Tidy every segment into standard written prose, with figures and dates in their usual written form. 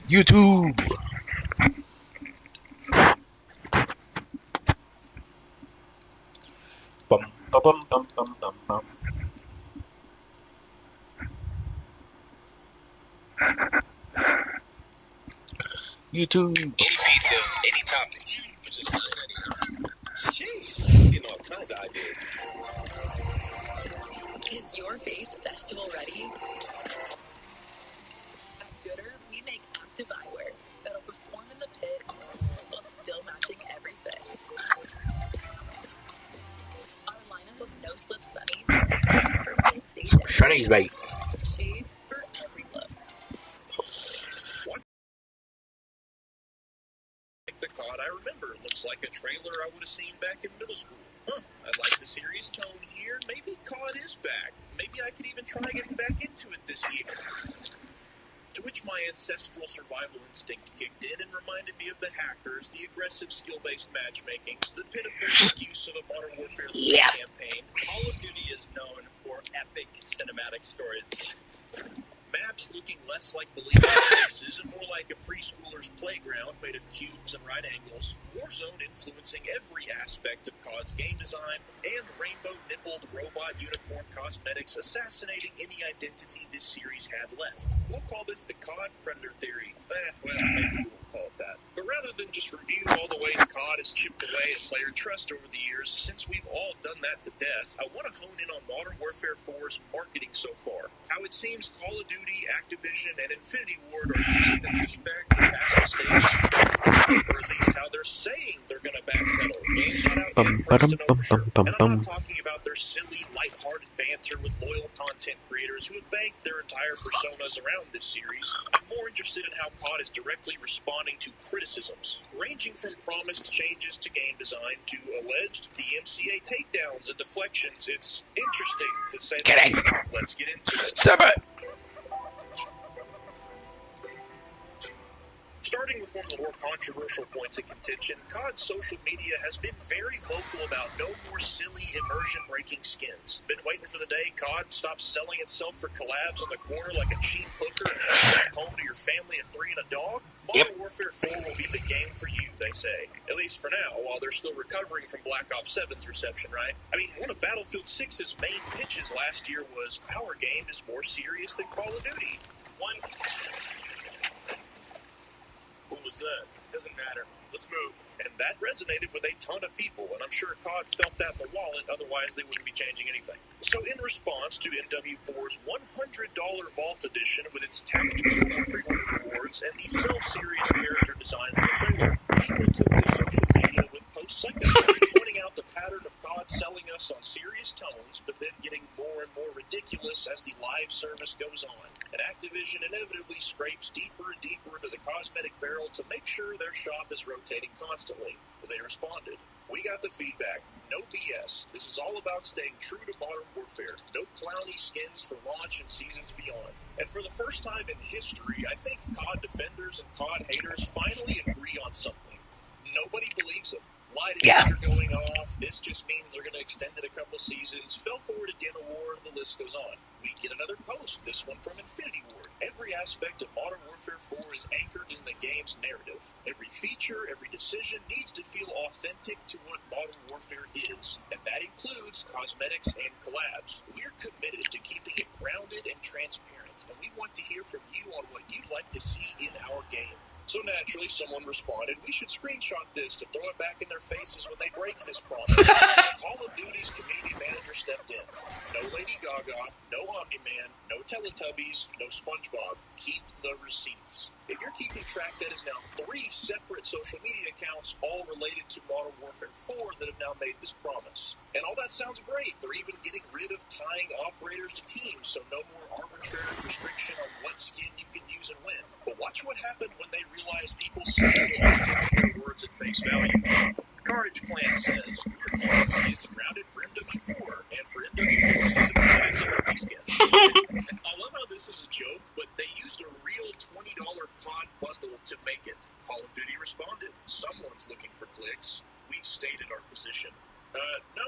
YouTube. Bum, ba, bum, bum, bum, bum, bum. YouTube. Any pizza, any topping, for just $9.99. Jeez, I'm getting all kinds of ideas. Is your face festival ready? At Gooder, we make active eyewear that'll perform in the pit while still matching everything. Our lineup of no-slip sunnies for both stage and Shreddies, mate. shades for every look. The COD I remember looks like a trailer I would have seen back in middle school. Huh, I like the series tone here. Maybe COD is back. Maybe I could even try getting back into it this year. To which my ancestral survival instinct kicked in and reminded me of the hackers, the aggressive skill-based matchmaking, the pitiful excuse of a Modern Warfare 3 campaign. Call of Duty is known for epic cinematic stories. Maps looking less like believable places and more like a preschooler's playground made of cubes and right angles. Warzone influencing every aspect of COD's game design, and rainbow-nippled robot unicorn cosmetics assassinating any identity this series had left. We'll call this the COD Predator theory. Well, maybe we won't call it that. But rather than just review all the ways COD has chipped away at player trust over the years, since we've all done that to death, I want to hone in on Modern Warfare 4's marketing so far. How it seems Call of Duty, Activision, and Infinity Ward are using the feedback from past mistakes to backpedal, or at least how they're saying they're going to backpedal. Game's not out yet for us to know for sure. And I'm not talking about their silly, lighthearted banter with loyal content creators who have banked their entire personas around this series. I'm more interested in how COD is directly responding to criticisms, ranging from promised changes to game design to alleged DMCA takedowns and deflections. It's interesting to say the least. Let's get into it. Stop it. Starting with one of the more controversial points of contention, COD's social media has been very vocal about no more silly immersion-breaking skins. Been waiting for the day COD stops selling itself for collabs on the corner like a cheap hooker and heads back home to your family of 3 and a dog. Modern Warfare 4 will be the game for you, they say. At least for now, while they're still recovering from Black Ops 7's reception, right? I mean, one of Battlefield 6's main pitches last year was, our game is more serious than Call of Duty. Who was that? Doesn't matter. Let's move. And that resonated with a ton of people, and I'm sure COD felt that in the wallet, otherwise they wouldn't be changing anything. So in response to MW4's $100 Vault Edition with its tactical pre-order rewards and the self-serious character design from the trailer, people took to social media with posts like this one, pointing out the pattern of COD selling us on serious tones, but then getting more and more ridiculous as the live service goes on. And Activision inevitably scrapes deeper and deeper into the cosmetic barrel to make sure their shop is rotating constantly. But they responded. We got the feedback. No BS. This is all about staying true to Modern Warfare. No clowny skins for launch and seasons beyond. And for the first time in history, I think COD defenders and COD haters finally agree on something. Nobody believes them. Lie detector going off. This just means they're going to extend it a couple seasons. Fell forward again a war, and the list goes on. We get another post, this one from Infinity Ward. Every aspect of Modern Warfare 4 is anchored in the game's narrative. Every feature, every decision needs to feel authentic to what Modern Warfare is. And that includes cosmetics and collabs. We're committed to keeping it grounded and transparent, and we want to hear from you on what you'd like to see in our game. So naturally, someone responded, we should screenshot this to throw it back in their faces when they break this promise. So Call of Duty's community manager stepped in. No Lady Gaga, no Omni-Man, no Teletubbies, no SpongeBob. Keep the receipts. If you're keeping track, that is now 3 separate social media accounts all related to Modern Warfare 4 that have now made this promise. And all that sounds great. They're even getting rid of tying operators to teams, so no more arbitrary restriction on what skin you can use and when. But watch what happened when they realized people still aren't taking their words at face value. Courage Clan says, we're keeping skins grounded for MW4 and for MW4 Season 1 and TVP skins. I love how this is a joke, but they used a real $20 COD bundle to make it. Call of Duty responded, someone's looking for clicks. We've stated our position. No.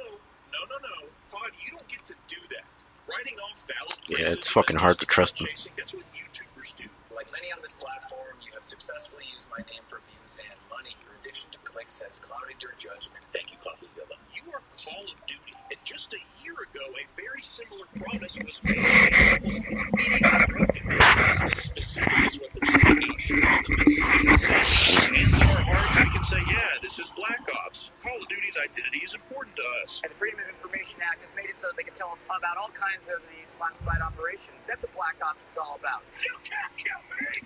COD, you don't get to do that. Writing off valid criticism it's fucking hard to trust them. chasing, that's what YouTubers do. Like many on this platform, you have successfully used my name for views and money. Your addiction to clicks has clouded your judgment. Thank you, CoffeeZilla. You are Call of Duty, and just a year ago, a very similar promise was made and almost immediately broken. Isn't as specific as what they're saying now. Sure, but the message was the same. Hands on our hearts, we can say, yeah, this is Black Ops. Call of Duty's identity is important to us. And the Freedom of Information Act has made it so that they can tell us about all kinds of these classified operations. That's what Black Ops is all about. You can't kill me!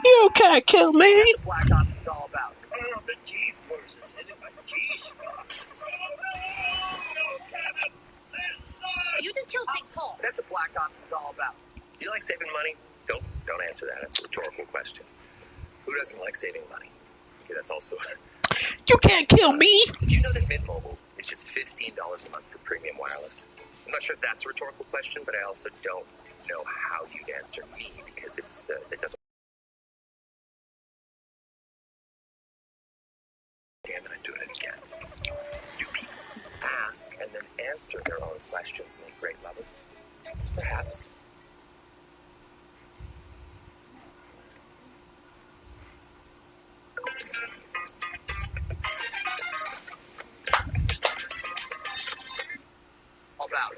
You can't kill me. That's what Black Ops is all about. Oh, the G-force is hitting my G-spot. Oh, no, Kevin! This sucks! You just killed St. Paul. That's what Black Ops is all about. Do you like saving money? Don't answer that. It's a rhetorical question. Who doesn't like saving money? Okay, that's also... You can't kill me. Did you know that Mint Mobile is just $15 a month for premium wireless? I'm not sure if that's a rhetorical question, but I also don't know how you'd answer me because that doesn't... Damn it, I'm doing it again. Do people who ask and then answer their own questions make great lovers? Perhaps. All about.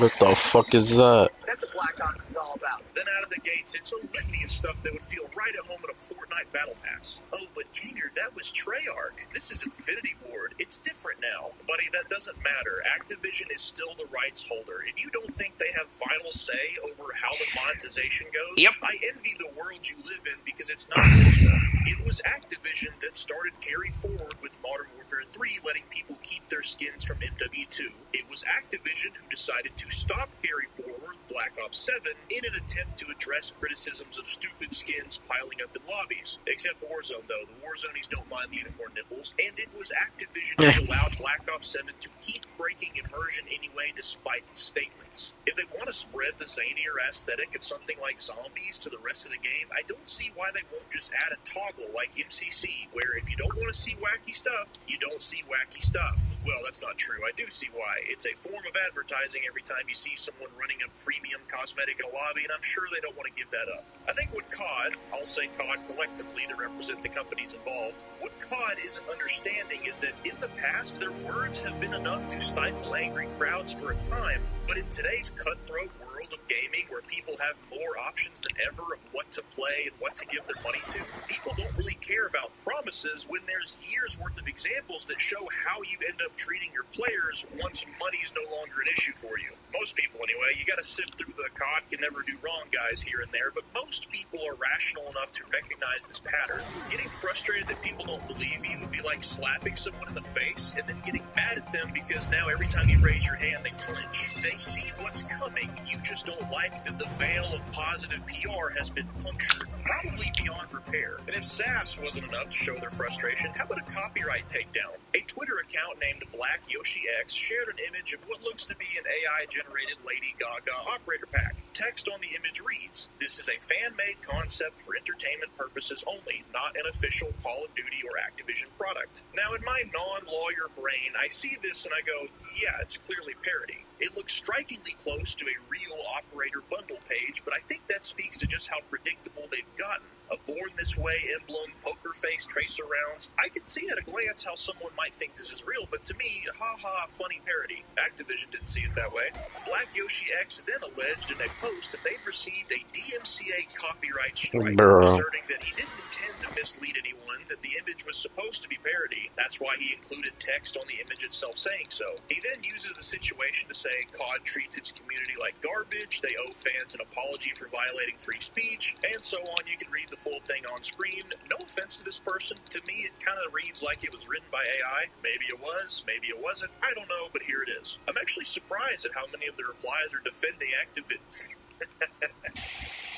What the fuck is that? That's what Black Ops is all about. Then out of the gates, it's a litany of stuff that would feel right at home in a Fortnite battle pass. Oh, but Kinger, that was Treyarch. This is Infinity Ward. It's different now. Buddy, that doesn't matter. Activision is still the rights holder. If you don't think they have final say over how the monetization goes, Yep. I envy the world you live in because it's not this one. It was Activision that started carry forward with Modern Warfare 3, letting people keep their skins from MW2. It was Activision who decided to stop carry forward Black Ops 7 in an attempt to address criticisms of stupid skins piling up in lobbies. Except Warzone, though. The Warzonies don't mind the unicorn nipples. And it was Activision who allowed Black Ops 7 to keep breaking immersion anyway, despite the statements. If they want to spread the zanier aesthetic of something like zombies to the rest of the game, I don't see why they won't just add a toggle like MCC, where if you don't want to see wacky stuff, you don't see wacky stuff. Well, that's not true. I do see why. It's a form of advertising every time you see someone running a premium cosmetic in a lobby, and I'm sure they don't want to give that up. I think what COD, I'll say COD collectively to represent the companies involved, what COD isn't understanding is that in the past, their words have been enough to stifle angry crowds for a time, but in today's cutthroat world of gaming, where people have more options than ever of what to play and what to give their money to, people don't really care about promises when there's years worth of examples that show how you end up treating your players once money's no longer an issue for you. Most people anyway. You gotta sift through the COD can never do wrong guys here and there, but most people are rational enough to recognize this pattern. Getting frustrated that people don't believe you would be like slapping someone in the face and then getting mad at them because now every time you raise your hand they flinch. They see what's coming. You just don't like that the veil of positive PR has been punctured, probably beyond repair. And if sass wasn't enough to show their frustration, how about a copyright takedown? A Twitter account named Black Yoshi X shared an image of what looks to be an AI-generated Lady Gaga operator pack. Text on the image reads, "This is a fan-made concept for entertainment purposes only, not an official Call of Duty or Activision product." Now, in my non-lawyer brain, I see this and I go, yeah, it's clearly parody. It looks strikingly close to a real operator bundle page, but I think that speaks to just how predictable they've gotten. A Born This Way emblem, poker face tracer rounds. I can see at a glance how someone might think this is real, but to me, haha, funny parody. Activision didn't see it that way. Black Yoshi X then alleged in a post that they'd received a DMCA copyright strike, asserting that he didn't intend to mislead anyone, that the image was supposed to be parody. That's why he included text on the image itself saying so. He then uses the situation to say COD treats its community like garbage, they owe fans an apology for violating free speech, and so on. You can read the full thing on screen. No offense to this person. To me, it kind of reads like it was written by AI. Maybe it was, maybe it wasn't. I don't know, but here it is. I'm actually surprised at how many of the replies are defending Activision.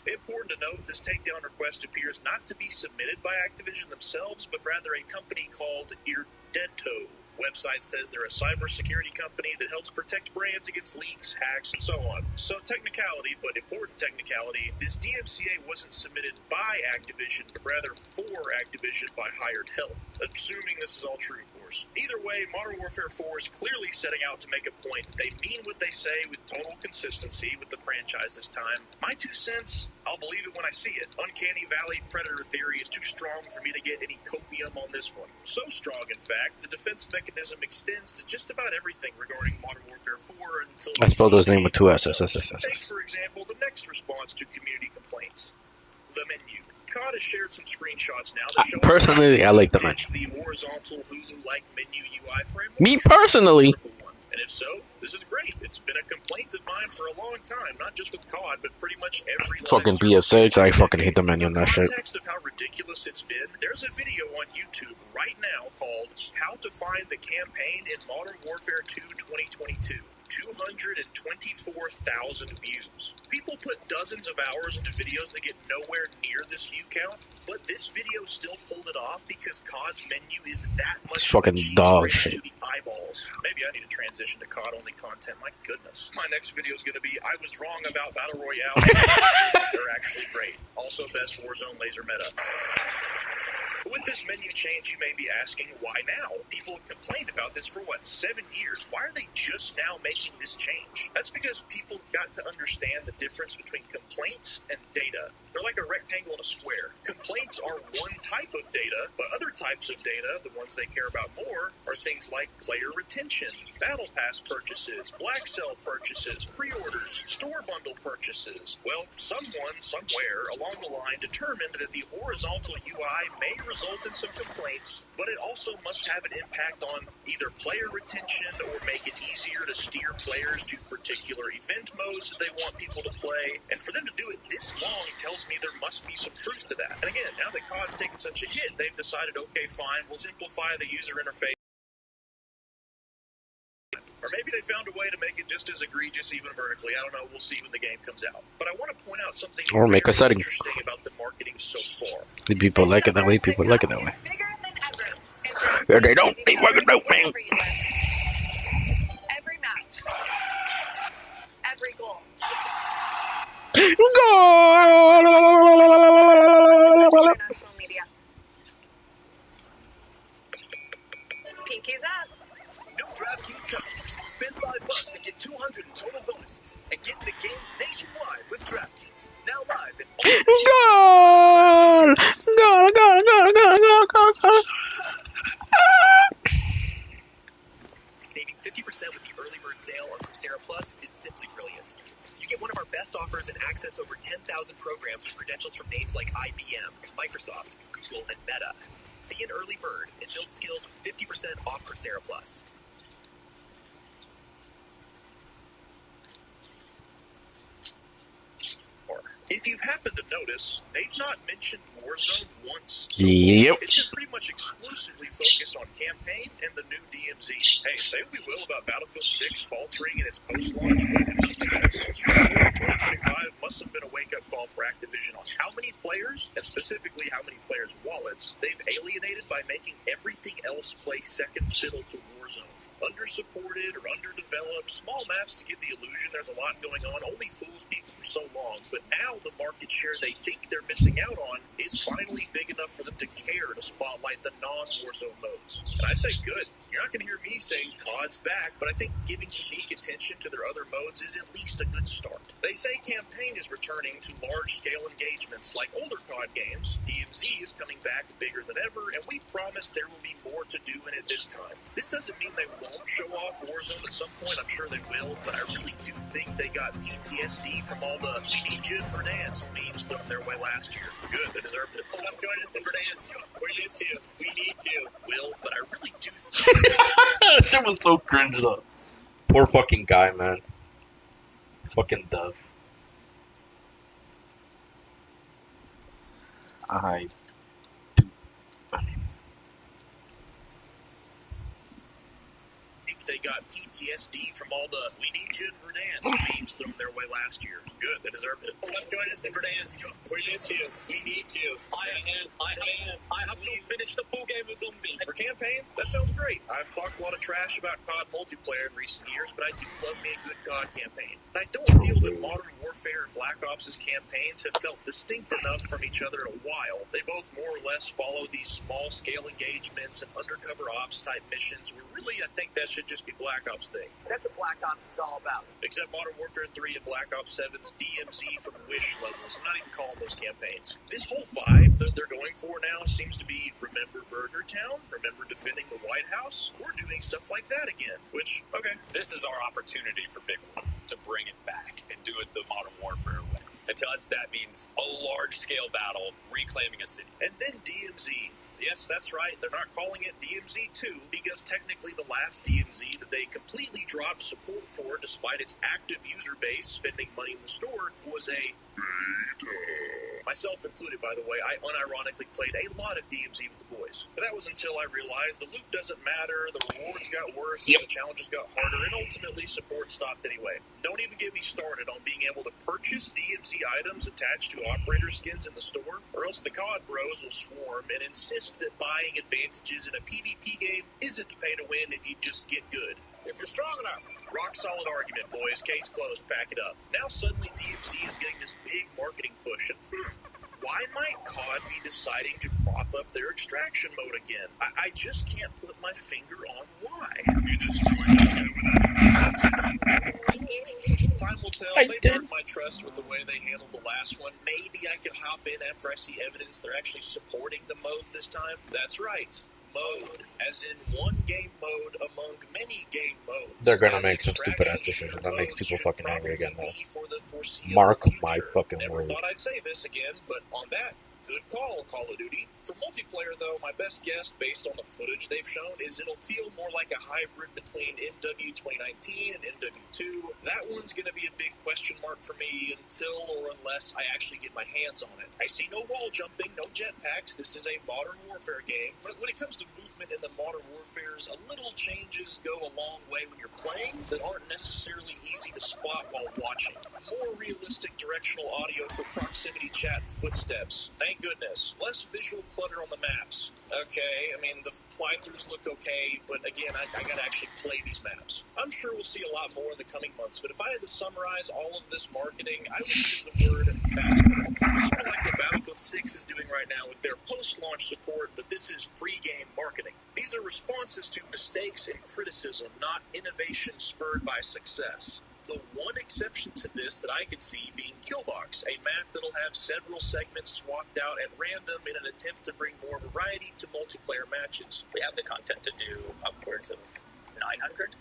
Important to note, this takedown request appears not to be submitted by Activision themselves, but rather a company called Irdeto. Website says they're a cybersecurity company that helps protect brands against leaks, hacks, and so on. So technicality, but important technicality, this DMCA wasn't submitted by Activision, but rather for Activision by hired help. Assuming this is all true, of course. Either way, Modern Warfare 4 is clearly setting out to make a point that they mean what they say with total consistency with the franchise this time. My 2 cents, I'll believe it when I see it. Uncanny Valley Predator theory is too strong for me to get any copium on this one. So strong, in fact, the defense mechanism extends to just about everything regarding Modern Warfare 4 until I we spelled see his the name game with two for S's. ourselves. Take, for example, the next response to community complaints. The menu. COD has shared some screenshots now that show Personally, I like the menu. ditched the horizontal Hulu-like menu UI framework. Me personally, And if so, this is great. It's been a complaint of mine for a long time, not just with COD, but pretty much every live fucking service BF6, I this fucking decade. hate the menu on For that shit. context of how ridiculous it's been, there's a video on YouTube right now called How to Find the Campaign in Modern Warfare 2 2022. 224,000 views. People put dozens of hours into videos that get nowhere near this view count, but this video still pulled it off because COD's menu is that much It's of a fucking cheese dog grater shit. to the eyeballs. Maybe I need to transition to COD-only content. My goodness. My next video is going to be I was wrong about Battle Royale. They're actually great. Also, best Warzone laser meta. With this menu change, you may be asking, why now? People have complained about this for, 7 years? Why are they just now making this change? That's because people got to understand the difference between complaints and data. They're like a rectangle and a square. Complaints are one type of data, but other types of data, the ones they care about more, are things like player retention, battle pass purchases, black cell purchases, pre-orders, store bundle purchases. Well, someone, somewhere along the line determined that the horizontal UI may result in some complaints, but it also must have an impact on either player retention or make it easier to steer players to particular event modes that they want people to play. And for them to do it this long tells me there must be some truth to that. And again, now that COD's taken such a hit, they've decided, okay, fine, we'll simplify the user interface. Or maybe they found a way to make it just as egregious even vertically. I don't know. We'll see when the game comes out. But I want to point out something Or make a very setting. interesting about the marketing so far. The people like it that way, people like it that way. Bigger than ever. Yeah, they don't. They fucking don't, man. Every match. Every goal. International media. Pinkies up. New DraftKings customers spend $5 and get 200 in total bonuses and get the game nationwide with DraftKings. Now live in all Goal! Goal! Goal! Goal! Goal! Goal! Goal! Goal! Saving 50% with the early bird sale on Coursera Plus is simply brilliant. You get one of our best offers and access over 10,000 programs with credentials from names like IBM, Microsoft, Google, and Meta. Be an early bird and build skills with 50% off Coursera Plus. If you've happened to notice, they've not mentioned Warzone once so Yep. far. It's been pretty much exclusively focused on campaign and the new DMZ. Hey, say what we will about Battlefield 6 faltering in its post-launch, but anything else, Q4 of 2025 must have been a wake-up call for Activision on how many players, and specifically how many players' wallets, they've alienated by making everything else play second fiddle to Warzone. Undersupported or underdeveloped, small maps to give the illusion there's a lot going on only fools people for so long, but now the market share they think they're missing out on is finally big enough for them to care to spotlight the non-Warzone modes. And I say good. You're not going to hear me saying COD's back, but I think giving unique attention to their other modes is at least a good start. They say campaign is returning to large-scale engagements like older COD games. DMZ is coming back bigger than ever, and we promise there will be more to do in it this time. This doesn't mean they won't show off Warzone at some point. I'm sure they will, but I really do think they got PTSD from all the "we need you in Verdansk" memes thrown their way last year. Good, they deserved it. Come join us in Verdansk. We miss you. We need you. Will, but I really do think That shit was so cringe though. Poor fucking guy, man. Fucking dove. I do. think they got PTSD from all the "we need you in Verdansk" memes thrown their way last year. Good, they deserved it. Come join us in Verdansk. We miss you. We need you. I have to finish the full game of zombies. For campaign, that sounds great. I've talked a lot of trash about COD multiplayer in recent years, but I do love me a good COD campaign. And I don't feel that Modern Warfare and Black Ops' campaigns have felt distinct enough from each other in a while. They both more or less follow these small-scale engagements and undercover ops-type missions where really I think that should just be Black Ops' thing. That's what Black Ops is all about. Except Modern Warfare 3 and Black Ops 7's DMZ from Wish levels. I'm not even calling those campaigns. This whole vibe that they're going for now seems to be remember Burger Town? Remember defending the White House? We're doing stuff like that again, which, okay. This is our opportunity for Big One to bring it back and do it the Modern Warfare way. And to us, that means a large-scale battle reclaiming a city. And then DMZ. Yes, that's right. They're not calling it DMZ 2 because technically the last DMZ that they completely dropped support for despite its active user base spending money in the store was a beta. Myself included, by the way, I unironically played a lot of DMZ with the boys. But that was until I realized the loot doesn't matter, the rewards got worse, the challenges got harder, and ultimately support stopped anyway. Don't even get me started on being able to purchase DMZ items attached to operator skins in the store, or else the COD bros will swarm and insist that buying advantages in a PvP game isn't pay to win if you just get good. If you're strong enough. Rock solid argument, boys. Case closed. Pack it up. Now suddenly DMZ is getting this big marketing push, and why might COD be deciding to prop up their extraction mode again? I just can't put my finger on why. You just joined that guy without Time will tell. They burned my trust with the way they handled the last one. Maybe I can hop in after I see evidence they're actually supporting the mode this time. That's right. Mode, as in one game mode among many game modes. They're gonna As make some stupid ass extraction decision shooter that makes modes people should fucking angry probably again, though. be for the foreseeable Mark my future. fucking Never word. thought I'd say this again, but on that, good call, Call of Duty. For multiplayer, though, my best guess, based on the footage they've shown, is it'll feel more like a hybrid between MW 2019 and MW2. That one's going to be a big question mark for me until or unless I actually get my hands on it. I see no wall jumping, no jetpacks. This is a Modern Warfare game. But when it comes to movement in the Modern Warfares, a little changes go a long way when you're playing that aren't necessarily easy to spot while watching. More realistic directional audio for proximity chat and footsteps. Thank goodness. Less visual clutter on the maps. Okay, I mean, the fly-throughs look okay, but again, I gotta actually play these maps. I'm sure we'll see a lot more in the coming months, but if I had to summarize all of this marketing, I would use the word backpedaling. Sort of like what Battlefield 6 is doing right now with their post-launch support, but this is pre-game marketing. These are responses to mistakes and criticism, not innovation spurred by success. The one exception to this that I could see being Killbox, a map that'll have several segments swapped out at random in an attempt to bring more variety to multiplayer matches. We have the content to do upwards of 900.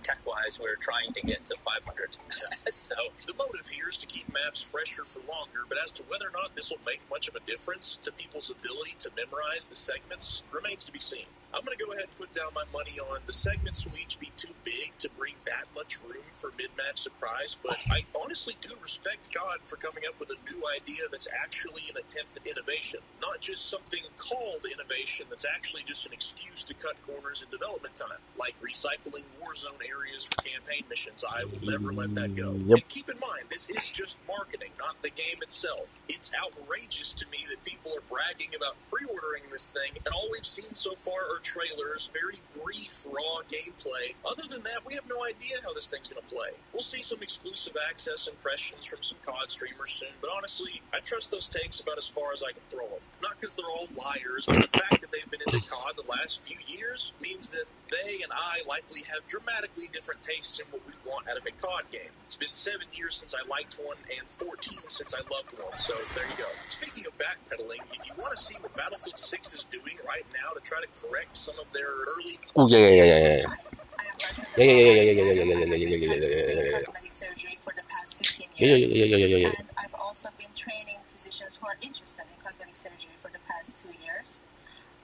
Tech-wise, we're trying to get to 500. So the motive here is to keep maps fresher for longer, but as to whether or not this will make much of a difference to people's ability to memorize the segments remains to be seen. I'm going to go ahead and put down my money on the segments will each be too big to bring that much room for mid-match surprise, but I honestly do respect COD for coming up with a new idea that's actually an attempt at innovation, not just something called innovation that's actually just an excuse to cut corners in development time, like recycling Warzone areas for campaign missions. I will never let that go. Yep. And keep in mind, this is just marketing, not the game itself. It's outrageous to me that people are bragging about pre-ordering this thing, and all we've seen so far are trailers, very brief, raw gameplay. Other than that, we have no idea how this thing's going to play. We'll see some exclusive access impressions from some COD streamers soon, but honestly, I trust those takes about as far as I can throw them. Not because they're all liars, but the fact that they've been into COD the last few years means that they and I likely have dramatically different tastes in what we want out of a COD game. It's been 7 years since I liked one and 14 since I loved one, so there you go. Speaking of backpedaling, if you want to see what Battlefield 6 is doing right now to try to correct some of their early... Oh yeah, yeah, yeah, yeah, yeah. I am Dr. Yeah, yeah, yeah, Deborah yeah, yeah, yeah, Marciano. yeah, I yeah, have yeah, been yeah, practicing yeah, cosmetic surgery for the past 15 yeah, yeah, years. yeah, yeah, yeah, yeah. And I've also been training physicians who are interested in cosmetic surgery for the past 2 years.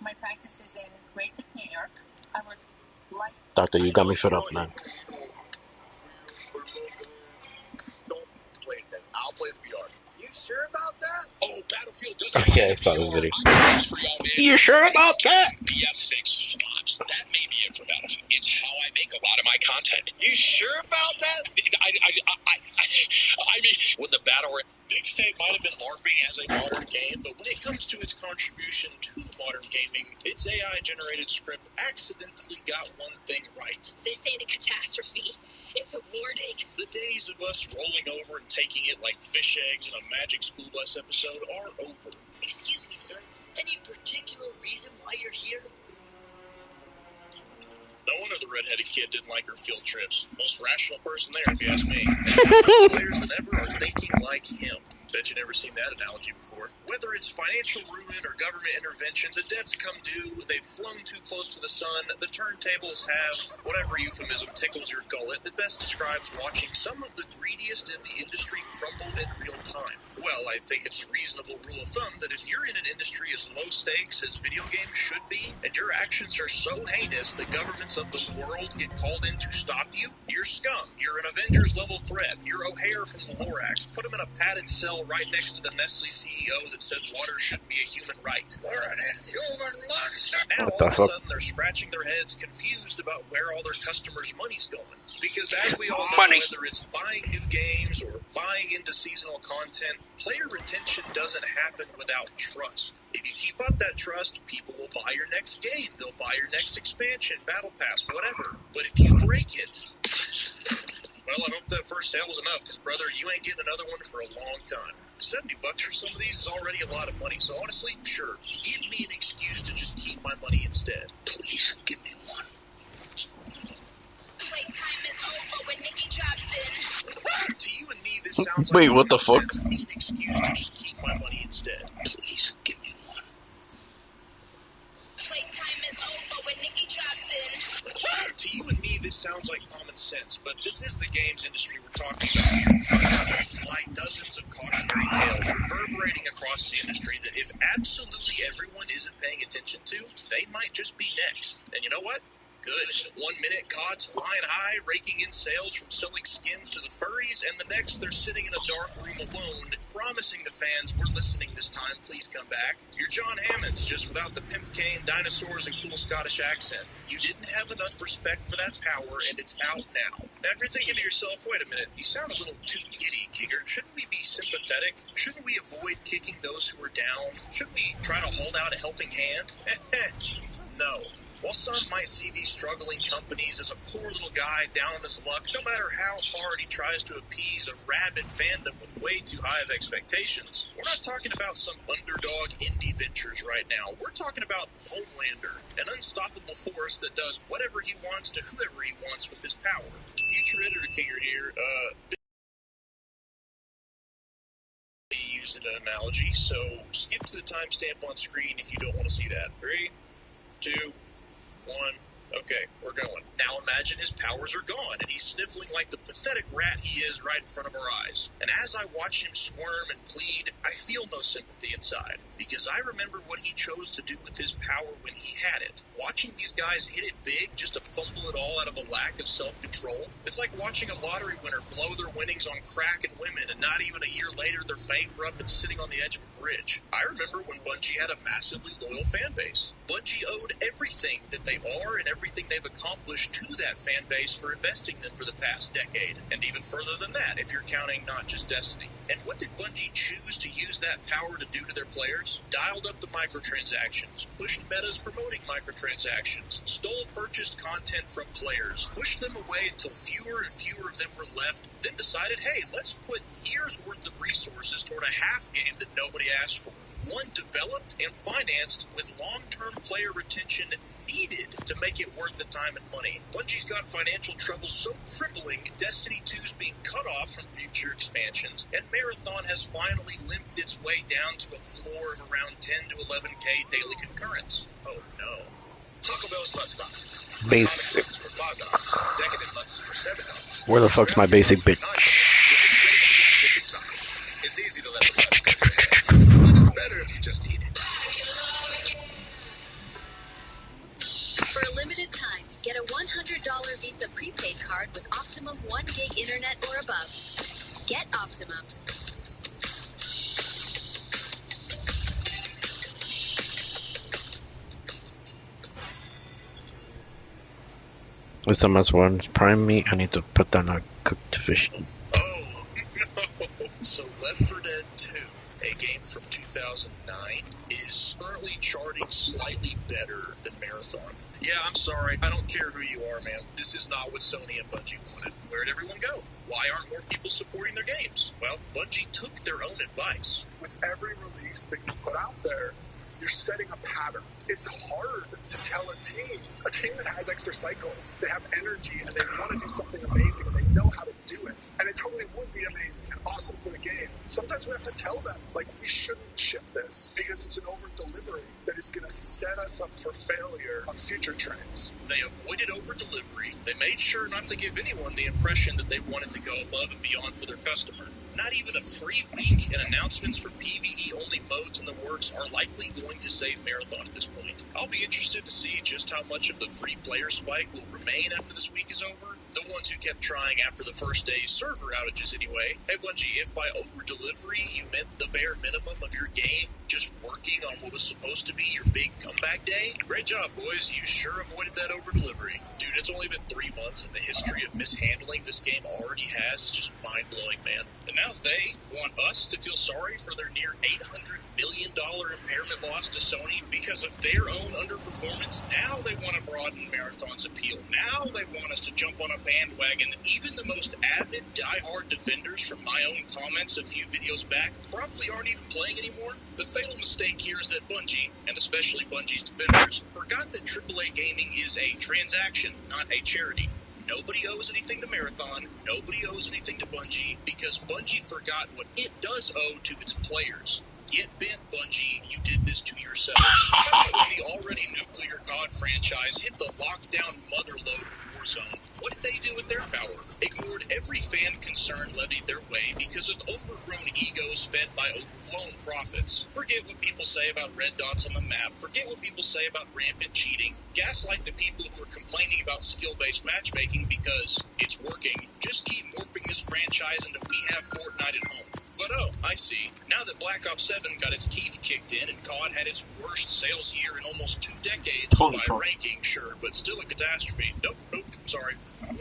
My practice is in Great Neck, New York. I would like... Doctor, you got me fed up, man. Don't play it then. I'll play VR. You sure about that? Oh, Battlefield does Oh, have yeah, I saw this video. items for y'all, man. You sure about that? BF6 flops. That may be it for Battlefield. It's how I make a lot of my content. You sure about that? I mean, when the battle Mixtape might have been LARPing as a modern game, but when it comes to its contribution to modern gaming, its AI-generated script accidentally got one thing right. This ain't a catastrophe. It's a warning. The days of us rolling over and taking it like fish eggs in a Magic School Bus episode are over. Excuse me, sir. Any particular reason why you're here? No wonder the redheaded kid didn't like her field trips. Most rational person there, if you ask me. Players than ever are thinking like him. Bet you never seen that analogy before. Whether it's financial ruin or government intervention, the debts come due, they've flown too close to the sun, the turntables have, whatever euphemism tickles your gullet that best describes watching some of the greediest in the industry crumble in real time. Well, I think it's a reasonable rule of thumb that if you're in an industry as low stakes as video games should be, and your actions are so heinous that governments of the world get called in to stop you, you're scum. You're an Avengers level threat. You're O'Hare from the Lorax. Put him in a padded cell right next to the Nestle CEO that said water shouldn't be a human right. We're an inhuman monster. Now What all the of a fuck? sudden they're scratching their heads confused about where all their customers' money's going. Because as we all know, Money. whether it's buying new games or buying into seasonal content, player retention doesn't happen without trust. If you keep up that trust, people will buy your next game. They'll buy your next expansion, battle pass, whatever. But if you break it, well, I hope that first sale was enough, because, brother, you ain't getting another one for a long time. $70 for some of these is already a lot of money, so honestly, sure, give me an excuse to just keep my money instead. Please give me one. Playtime is over when Nikki drops in. To you and me, this sounds Wait, like what the common fuck? sense. Need an excuse to just keep my money instead. Please give me one. Playtime is over when Nikki drops in. To you and me, this sounds like common sense, but this is the games industry we're talking about here. Underneath lie dozens of cautionary tales reverberating across the industry that if absolutely everyone isn't paying attention to, they might just be next. And you know what? Good. 1 minute, COD's flying high, raking in sales from selling skins to the furries, and the next they're sitting in a dark room alone, promising the fans, we're listening this time, please come back. You're John Hammonds, just without the pimp cane, dinosaurs, and cool Scottish accent. You didn't have enough respect for that power, and it's out now. Now, if you're thinking to yourself, wait a minute, you sound a little too giddy, Kinger. Shouldn't we be sympathetic? Shouldn't we avoid kicking those who are down? Shouldn't we try to hold out a helping hand? No. While some might see these struggling companies as a poor little guy down on his luck, no matter how hard he tries to appease a rabid fandom with way too high of expectations, we're not talking about some underdog indie ventures right now. We're talking about Homelander, an unstoppable force that does whatever he wants to whoever he wants with his power. Future editor Kinger here, used an analogy, so skip to the timestamp on screen if you don't want to see that. 3, 2, 1. Okay, we're going. Now imagine his powers are gone, and he's sniffling like the pathetic rat he is right in front of our eyes. And as I watch him squirm and plead, I feel no sympathy inside, because I remember what he chose to do with his power when he had it. Watching these guys hit it big just to fumble it all out of a lack of self-control, it's like watching a lottery winner blow their winnings on crack and women, and not even a year later they're bankrupt and sitting on the edge of a bridge. I remember when Bungie had a massively loyal fan base. Bungie owed everything that they are and everything they've accomplished to that fan base for investing them for the past decade, and even further than that if you're counting not just Destiny. And what did Bungie choose to use that power to do to their players? Dialed up the microtransactions, pushed metas promoting microtransactions, stole purchased content from players, pushed them away until fewer and fewer of them were left, then decided, hey, let's put years worth of resources toward a half game that nobody asked for. One developed and financed with long-term player retention needed to make it worth the time and money. Bungie's got financial troubles so crippling, Destiny 2's being cut off from future expansions, and Marathon has finally limped its way down to a floor of around 10 to 11k daily concurrence. Oh no. Taco Bell's Lutz boxes. Basic. Lutz for $5. Decadent Lutz for $7. Where the fuck's my basic bitch? It's easy to let the Lutz go to your head, but it's better if you just eat it. For a limited time, get a $100 Visa prepaid card with Optimum 1 gig internet or above. Get Optimum. If someone wants prime meat, I need to put down a cooked fish. Oh, no. So Left 4 Dead 2, a game from 2009, is currently charting slightly better than Marathon. Yeah, I'm sorry. I don't care who you are, man. This is not what Sony and Bungie wanted. Where'd everyone go? Why aren't more people supporting their games? Well, Bungie took their own advice. With every release that you put out there, you're setting a pattern. It's hard to tell a team that has extra cycles, they have energy, and they want to do something amazing, and they know how to do it. And it totally would be amazing and awesome for the game. Sometimes we have to tell them, like, we shouldn't ship this because it's an over-delivery that is going to set us up for failure on future trains. They avoided over-delivery. They made sure not to give anyone the impression that they wanted to go above and beyond for their customer. Not even a free week and announcements for PvE-only modes in the works are likely going to save Marathon at this point. I'll be interested to see just how much of the free player spike will remain after this week is over. The ones who kept trying after the first day's server outages anyway. Hey Bungie, if by over-delivery you meant the bare minimum of your game just working on what was supposed to be your big comeback day, great job, boys. You sure avoided that over-delivery. Dude, it's only been 3 months and the history of mishandling this game already has is just mind-blowing, man. And now they want us to feel sorry for their near $800 million impairment loss to Sony because of their own underperformance. Now they want to broaden Marathon's appeal. Now they want us to jump on a bandwagon that even the most avid, die-hard defenders from my own comments a few videos back probably aren't even playing anymore. The fatal mistake here is that Bungie, and especially Bungie's defenders, forgot that AAA gaming is a transaction, not a charity. Nobody owes anything to Marathon, nobody owes anything to Bungie, because Bungie forgot what it does owe to its players. Get bent, Bungie, you did this to yourselves. How about when the already nuclear COD franchise hit the lockdown motherlode with Warzone? What did they do with their power? Ignored every fan concern levied their way because of overgrown egos fed by overblown profits. Forget what people say about red dots on the map. Forget what people say about rampant cheating. Gaslight the people who are complaining about skill-based matchmaking because it's working. Just keep morphing this franchise into we have Fortnite at home. But oh, I see. Now that Black Ops 7 got its teeth kicked in and COD had its worst sales year in almost 2 decades, Holy by fuck. ranking, sure, but still a catastrophe. Nope, sorry.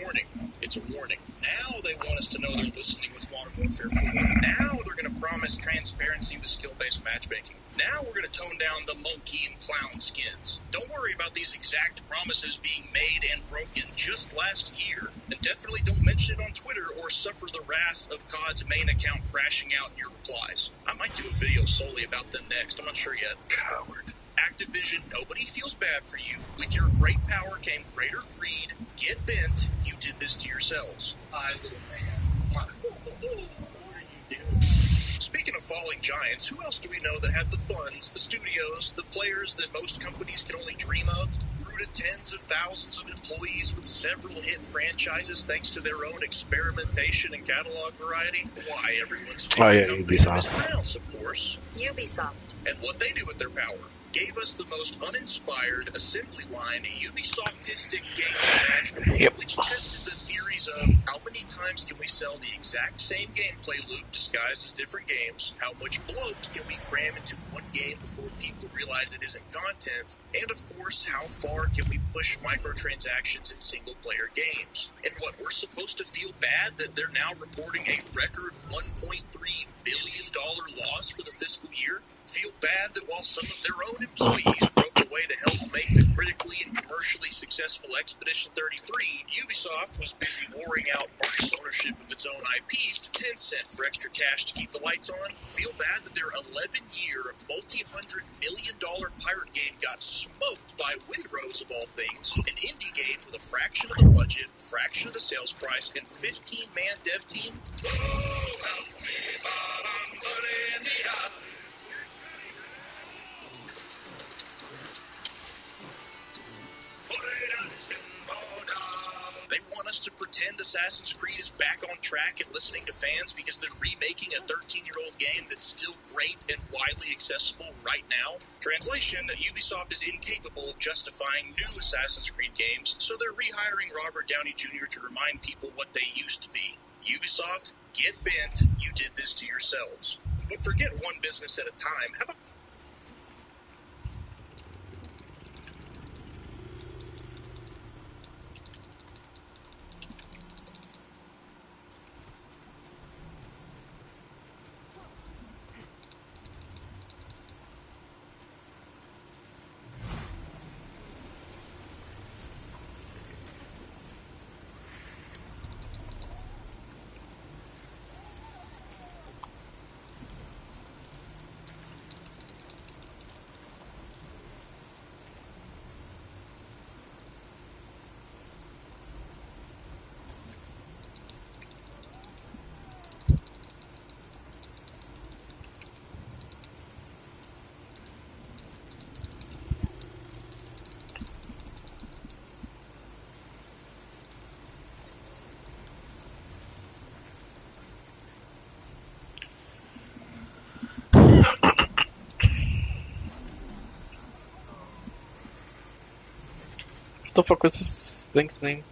Warning. It's a warning. Now they want us to know they're listening with Modern Warfare 4. Now they're going to promise transparency with skill-based matchmaking. Now we're going to tone down the monkey and clown skins. Don't worry about these exact promises being made and broken just last year. And definitely don't mention it on Twitter or suffer the wrath of COD's main account crashing out in your replies. I might do a video solely about them next. I'm not sure yet. Coward. Activision, nobody feels bad for you. With your great power came greater greed. Get bent. You did this to yourselves. I, little man. What are you doing? Speaking of falling giants, who else do we know that had the funds, the studios, the players that most companies can only dream of, grew to tens of thousands of employees with several hit franchises thanks to their own experimentation and catalog variety? Why, everyone's Oh favorite yeah, company to Ubisoft. mispronounce, of course. Ubisoft. And what they do with their power. Gave us the most uninspired assembly line Ubisoftistic games imaginable, Yep. which tested the theories of how many times can we sell the exact same gameplay loop disguised as different games, how much bloat can we cram into one game before people realize it isn't content, and of course, how far can we push microtransactions in single-player games. And what, we're supposed to feel bad that they're now reporting a record $1.3 billion loss for the fiscal year? Feel bad that while some of their own employees broke away to help make the critically and commercially successful Expedition 33, Ubisoft was busy whoring out partial ownership of its own IPs to Tencent for extra cash to keep the lights on? Feel bad that their 11-year, multi-$100 million pirate game got smoked by Windrose of all things, an indie game with a fraction of the budget, fraction of the sales price, and 15-man dev team? Oh, help me, but I'm in the alley. They want us to pretend Assassin's Creed is back on track and listening to fans because they're remaking a 13-year-old game that's still great and widely accessible right now. Translation, Ubisoft is incapable of justifying new Assassin's Creed games, so they're rehiring Robert Downey Jr. to remind people what they used to be. Ubisoft, get bent. You did this to yourselves. But forget one business at a time. How about What the fuck was this thing's name?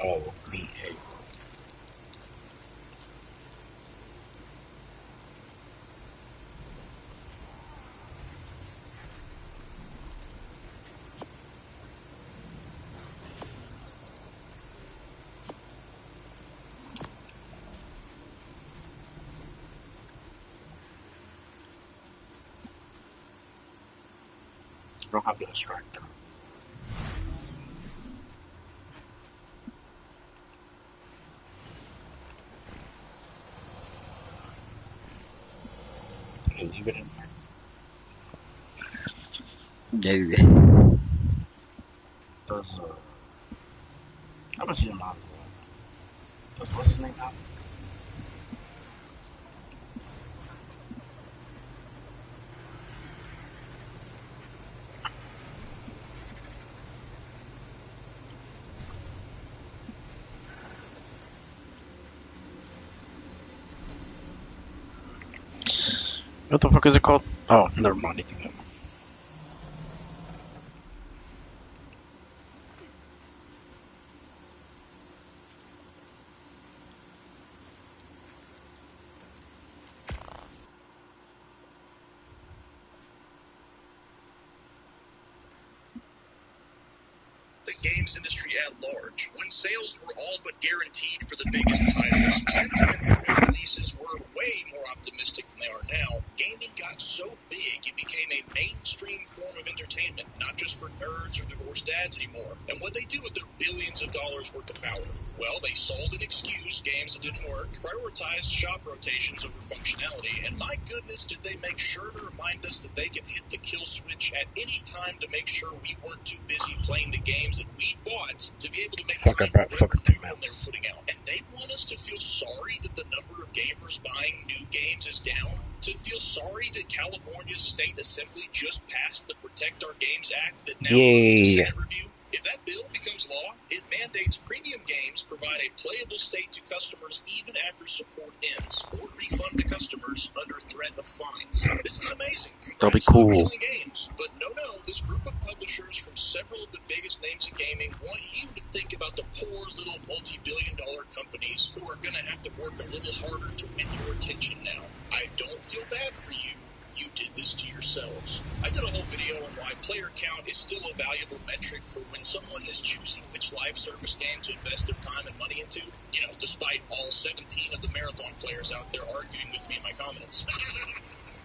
Oh, meathead. I don't have the distractor. Can I leave it in there? Yeah. Does I haven't seen him now. Does what's his name now? What the fuck is it called? Oh, never mind. The games industry at large. When sales were all but guaranteed for the biggest titles, sentiment for new releases were way more optimistic than they are now. Gaming got so big it became a mainstream form of entertainment, not just for nerds or divorced dads anymore. And what they do with their billions of dollars worth of power? Well, they sold and excused games that didn't work, prioritized shop rotations over functionality, and my goodness, did they make sure to remind us that they could hit the kill switch at any time to make sure we weren't too busy playing the games that we bought to be able to make time for whatever new one they were putting out. And they want us to feel sorry that the number of gamers buying new games is down, to feel sorry that California's state assembly just passed the Protect Our Games Act that now moves to Senate review. If that bill becomes law, it mandates premium games provide a playable state to customers even after support ends, or refund the customers under threat of fines. This is amazing. That'll be Congrats, Stop cool. killing games. But no, this group of publishers from several of the biggest names in gaming want you to think about the poor little multi-billion-dollar companies who are going to have to work a little harder to win your attention now. I don't feel bad for you. You did this to yourselves. I did a whole video on why player count is still a valuable metric for when someone is choosing which live service game to invest their time and money into. You know, despite all 17 of the marathon players out there arguing with me in my comments.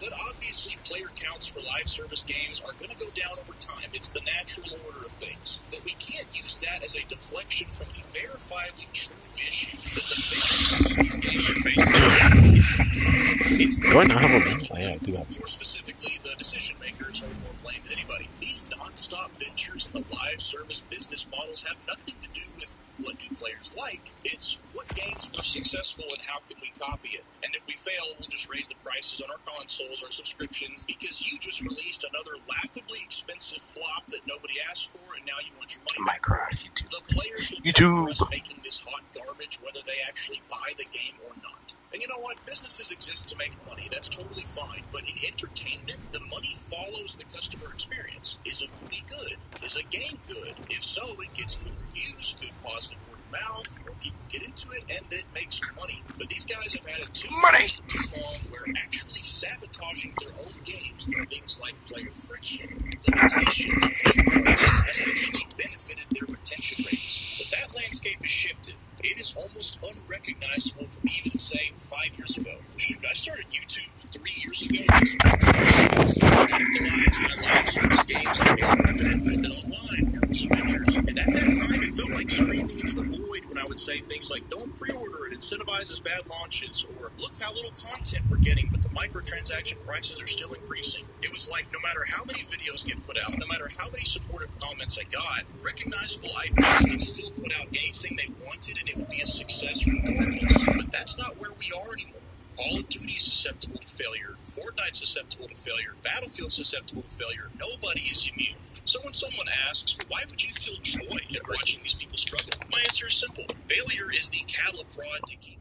But obviously, player counts for live service games are going to go down over time. It's the natural order of things. But we can't use that as a deflection from the verifiably true issue that the biggest problem these games are facing isn't time. It's the Do I not have a people main? making Oh, yeah, I them. do have More specifically, the decision makers hold more blame than anybody. These non-stop ventures in the live service business models have nothing to do with what do players like. It's what games were successful and how can we copy it. And if we fail, we'll just raise the prices on our consoles or subscriptions because you just released another laughably expensive flop that nobody asked for and now you want your money back. Minecraft, YouTube. The players will pay for us making this hot garbage whether they actually buy the game or not. And you know what? Businesses exist to make money. That's totally fine. But in entertainment, the money follows the customer experience. Is a movie good? Is a game good? If so, it gets good reviews, good positive word of mouth, more people get into it, and it makes money. But these guys have had it too long where actually sabotaging their own games through things like player friction, limitations, paywalls has actually benefited their retention rates. But that landscape has shifted. It is almost unrecognizable from even, say, 5 years ago. Shoot, I started YouTube 3 years ago because radicalized my live service games like Warcraft and Red Dead Online, Marvel's Avengers. And at that time, it felt like screaming into the void when I would say things like, don't pre-order it, incentivizes bad launches, or look how little content we're getting, but the microtransaction prices are still increasing. It was like no matter how many videos get put out, no matter how many supportive comments I got, recognizable IPs could still put out anything they wanted and it would be a success regardless. But that's not where we are anymore. Call of Duty is susceptible to failure, Fortnite's susceptible to failure, Battlefield's susceptible to failure. Nobody is immune. So when someone asks, why would you feel joy at watching these people struggle? My answer is simple. Failure is the cattle prod to keep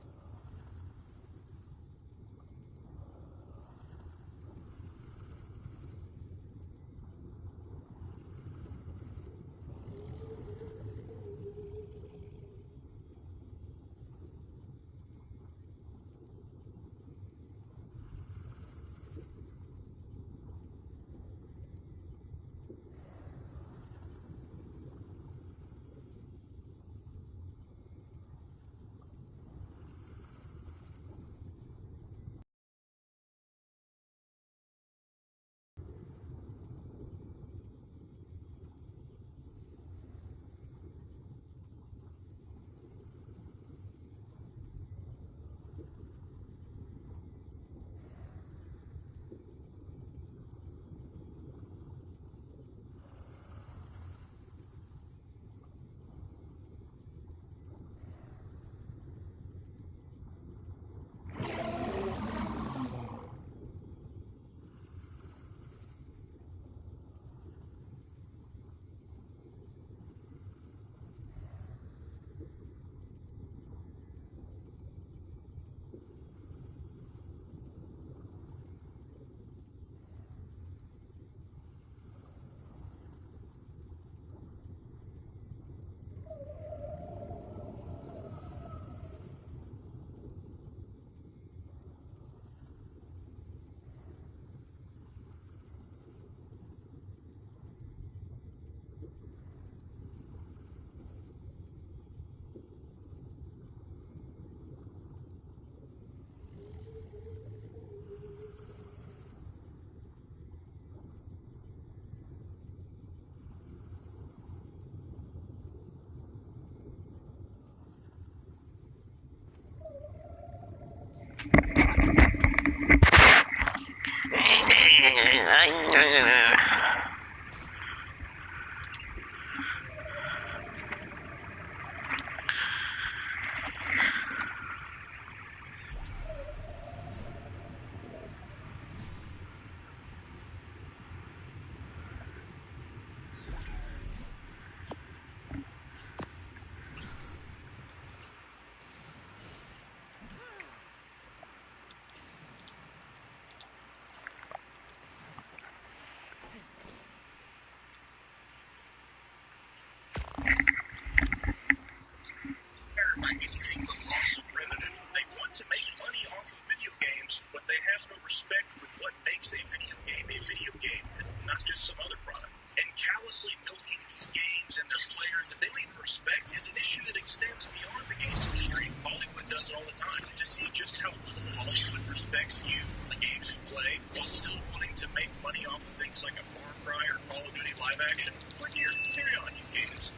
By anything but loss of revenue. They want to make money off of video games, but they have no respect for what makes a video game, and not just some other product. And callously milking these games and their players that they don't even respect is an issue that extends beyond the games industry. Hollywood does it all the time. To see just how little Hollywood respects you, the games you play, while still wanting to make money off of things like a Far Cry or Call of Duty live action, click here. Carry on, you kings.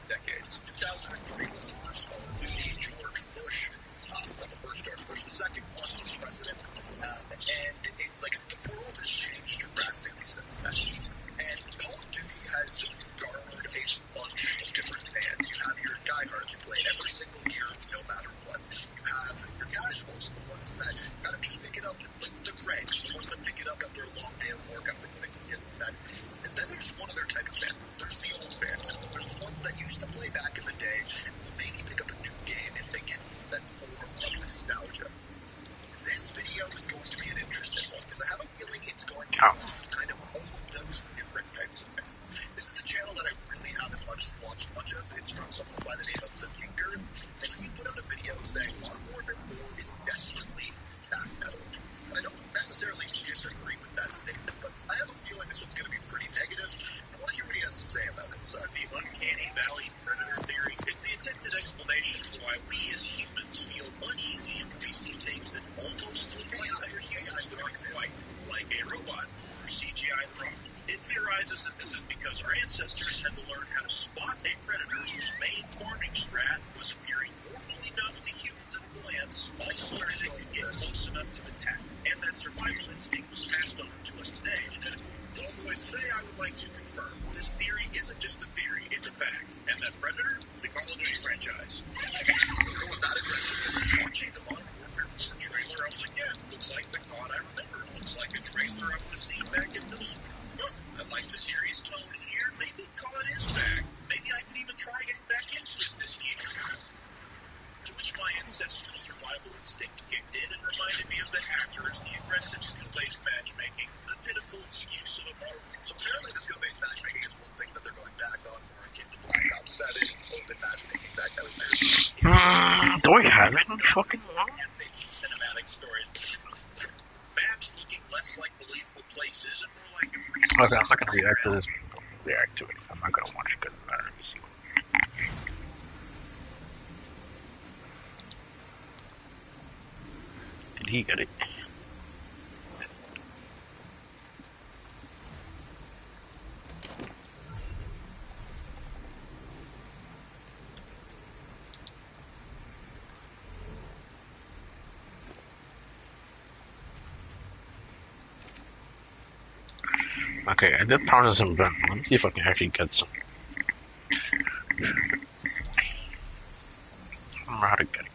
Decades. 2003 was the first Call of Duty. George Bush, not the first George Bush, the second one was president, and the world has changed drastically since then. And Call of Duty has garnered a bunch of different fans. You have your diehards who play every single year, no matter what. You have your casuals, the ones that kind of just pick it up, the Craigs, the ones that pick it up after a long day of work, after putting the kids to bed. And then there's one other type of fan. There's the old fans. There's the ones that used to play back in the day and will maybe pick up a new game if they get that form of nostalgia. This video is going to be an interesting one because I have a feeling it's going to kind of all of those different types of fans. This is a channel that I really haven't watched much of. It's from someone by the name of the Knick, and he put out a video saying Modern Warfare 4 is desperately backpedaling. And I don't necessarily disagree with that statement, but I have a feeling this one's going to be pretty negative. I want to hear what he has to say about it. So the uncanny valley predator theory is the attempted explanation for why we as humans feel uneasy when we see things that almost look like other humans but aren't quite, like a robot or CGI The Rock. It theorizes that this is because our ancestors had to learn how to spot a predator whose main farming strat was appearing normal enough to humans at a glance, also that it could get close enough to attack, and that survival instinct was passed on to us today genetically. Well, boys, today I would like to confirm this theory isn't just a theory, it's a fact, and that Predator, the Call of Duty franchise. Watching the Modern Warfare 4 trailer, I was like, yeah, looks like the COD I remember. Looks like a trailer I would have seen back in middle school. I like the series tone here. Maybe COD is back. Maybe I could even try getting back into it this year. To which my ancestral survival instinct kicked in and reminded me of the hackers, the aggressive skill-based matchmaking, the pitiful excuse of a modern. So apparently the skill-based matchmaking is one thing that they're going back on, more akin to Black Ops 7, open matchmaking, that kind of thing. Do I have it in fucking long? Cinematic stories. Maps looking less like believable places and more like a Okay, I'm not gonna react to this. React to it. I'm not gonna watch it because let me see. Did he get it? Okay, I did process him done. Let me see if I can actually get some. remember how to get it.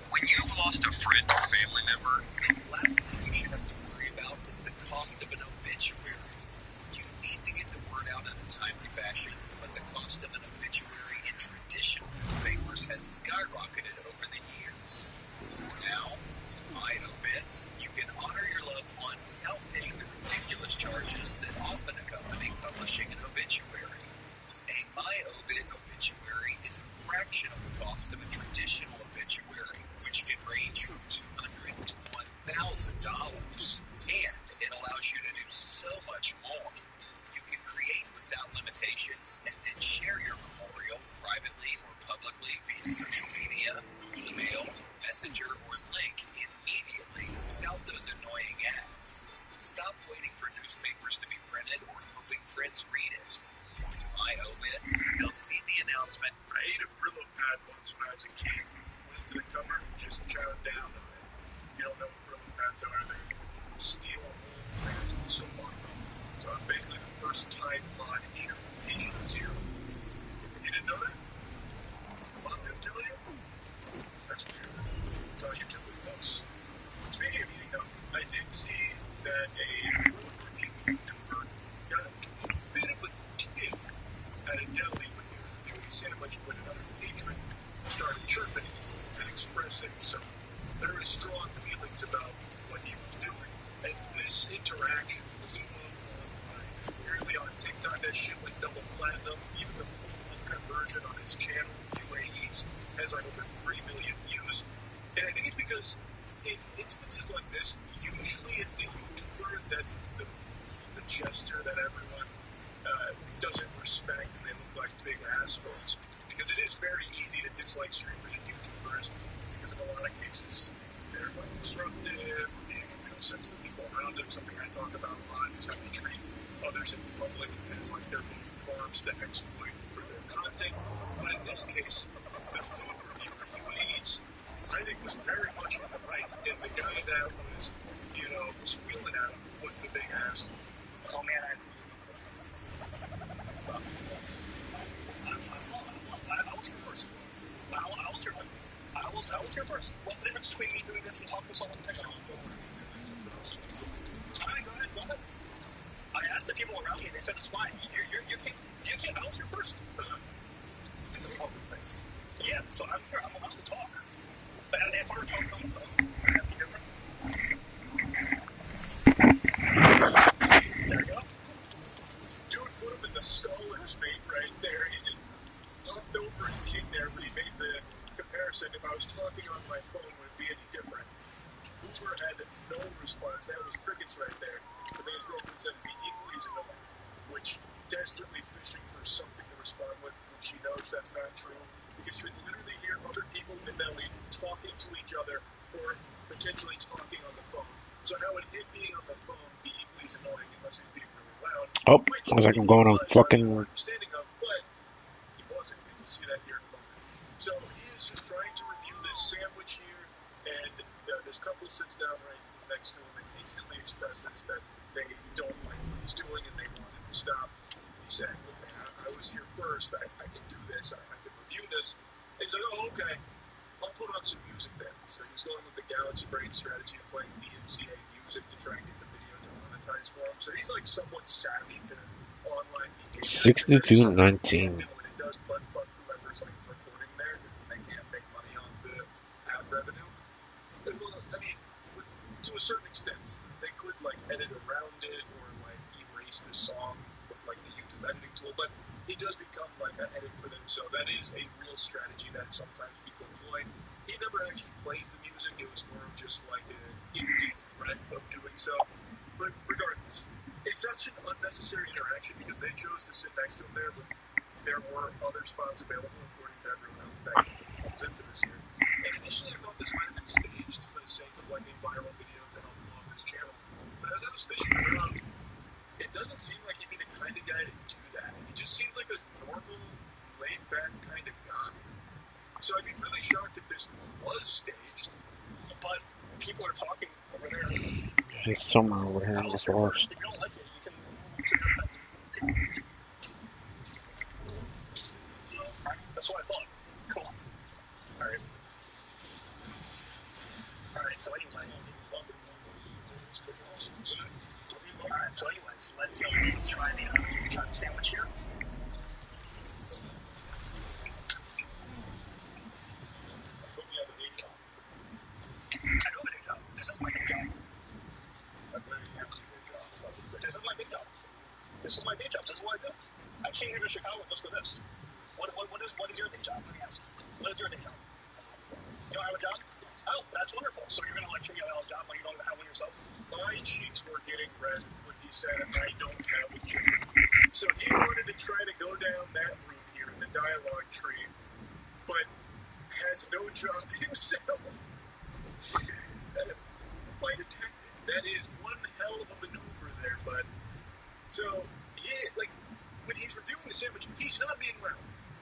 When you've lost a friend or family member, the last thing you should have to worry about is the cost of an obituary. You need to get the word out in a timely fashion, but the cost of an obituary in traditional newspapers has skyrocketed over the years. Now, with MyObits, you can honor your loved one without paying the ridiculous charges that often accompany publishing an obituary. A MyObit obituary is a fraction of the cost of a traditional obituary, which can range from $200 to $1,000. And it allows you to do so much more. You can create without limitations and then share your memorial privately or publicly via social media, email, messenger, or link immediately without those annoying ads. Stop waiting for newspapers to be printed or hoping friends read it. My obits, they'll see the announcement. I ate a Brillo pad once when I was a kid. Went into the cupboard and just chowed down on it. You don't know what Brillo pads are. They're steel wool pads with soap on them. So I was basically the first Tide Pod eater in Asian zero. You didn't know that? Mom didn't tell you? That's weird. That's how YouTube knows. Speaking of eating, though, I did see that a food review YouTuber got into a bit of a tiff at a deli when he was reviewing a sandwich when another patron started chirping and expressing some very strong feelings about what he was doing. And this interaction blew up online. Apparently on TikTok, that shit went double platinum. Even the full conversion on his channel, UA Eats, has like over 3 million views. And I think it's because in instances like this, usually it's the YouTuber that's the jester that everyone doesn't respect, and they look like big assholes. Because it is very easy to dislike streamers and YouTubers, because in a lot of cases, they're like disruptive, or being a nuisance to the people around them. Something I talk about a lot is how they treat others in public as like their little farms to exploit for their content. But in this case, the food reviewer, UA Eats, I think was very much in the right, and the guy that was, squealing at him was the big asshole. Oh man, I agree with you. So, I was here first. I was here first. I was here first. What's the difference between me doing this and talking to someone next to me? All right, go ahead. I asked the people around me, and they said it's fine. You came. I was here first. It's a public place. Yeah, so I'm here. I'm allowed to talk. But if I were talking on the phone, would that be different? There you go. Dude put him in the scholars mate right there. He just popped over his king there when he made the comparison. If I was talking on my phone, would it be any different? Boomer had no response. That was crickets right there. But then his girlfriend said it'd be equally as annoying, which desperately fishing for something to respond with when she knows that's not true. Because you would literally hear other people in the belly talking to each other or potentially talking on the phone. So how would him being on the phone be equally as annoying unless he's being really loud? Oh, Which, looks like if I'm he going on was, I have fucking. more understanding of, but he wasn't. And we'll see that here in a moment. So he is just trying to review this sandwich here, and this couple sits down right next to him and instantly expresses that they don't like what he's doing and they want him to stop. He's saying, look, man, I was here first. I can do this. I can review this. And he's like, oh, okay. I'll put on some music then. So he's going with the Galaxy Brain strategy of playing DMCA music to try and get the video demonetized for him. So he's like somewhat savvy to online behavior. 62-19. And it does butt fuck whoever's like recording there because they can't make money off the ad revenue. Well, I mean, to a certain extent, they could like edit around it or like erase the song with like the YouTube editing tool, but it does become like a headache for them. So that is a real strategy that sometimes people employ. He never actually plays the music; it was more of just like an empty threat of doing so. But regardless, it's such an unnecessary interaction because they chose to sit next to him there when there were other spots available, according to everyone else that comes into this here. And initially, I thought this might have been staged for the sake of like a viral video to help him off his channel. But as I was fishing around, it doesn't seem like he'd be the kind of guy to do that. He just seems like a normal, laid-back kind of guy. So I'd be really shocked if this was staged. But people are talking over there. He's somewhere over here in the forest. If you don't like it, you can move to the side. That's what I thought. Cool. All right. So anyways. Let's try the sandwich here. I do have a day job. This is my day job. This is my day job. This is my day job. This is what I do. I came here to Chicago just for this. What is your day job? Let me ask you. What is your day job? You don't have a job? Oh, that's wonderful. So you're gonna lecture me about a job when you don't have one yourself? My cheeks were getting red when he he said, I don't have a job. So he wanted to try to go down that route here, the dialogue tree, but has no job himself. Quite a tactic. That is one hell of a maneuver there, bud. So, like, when he's reviewing the sandwich, he's not being loud.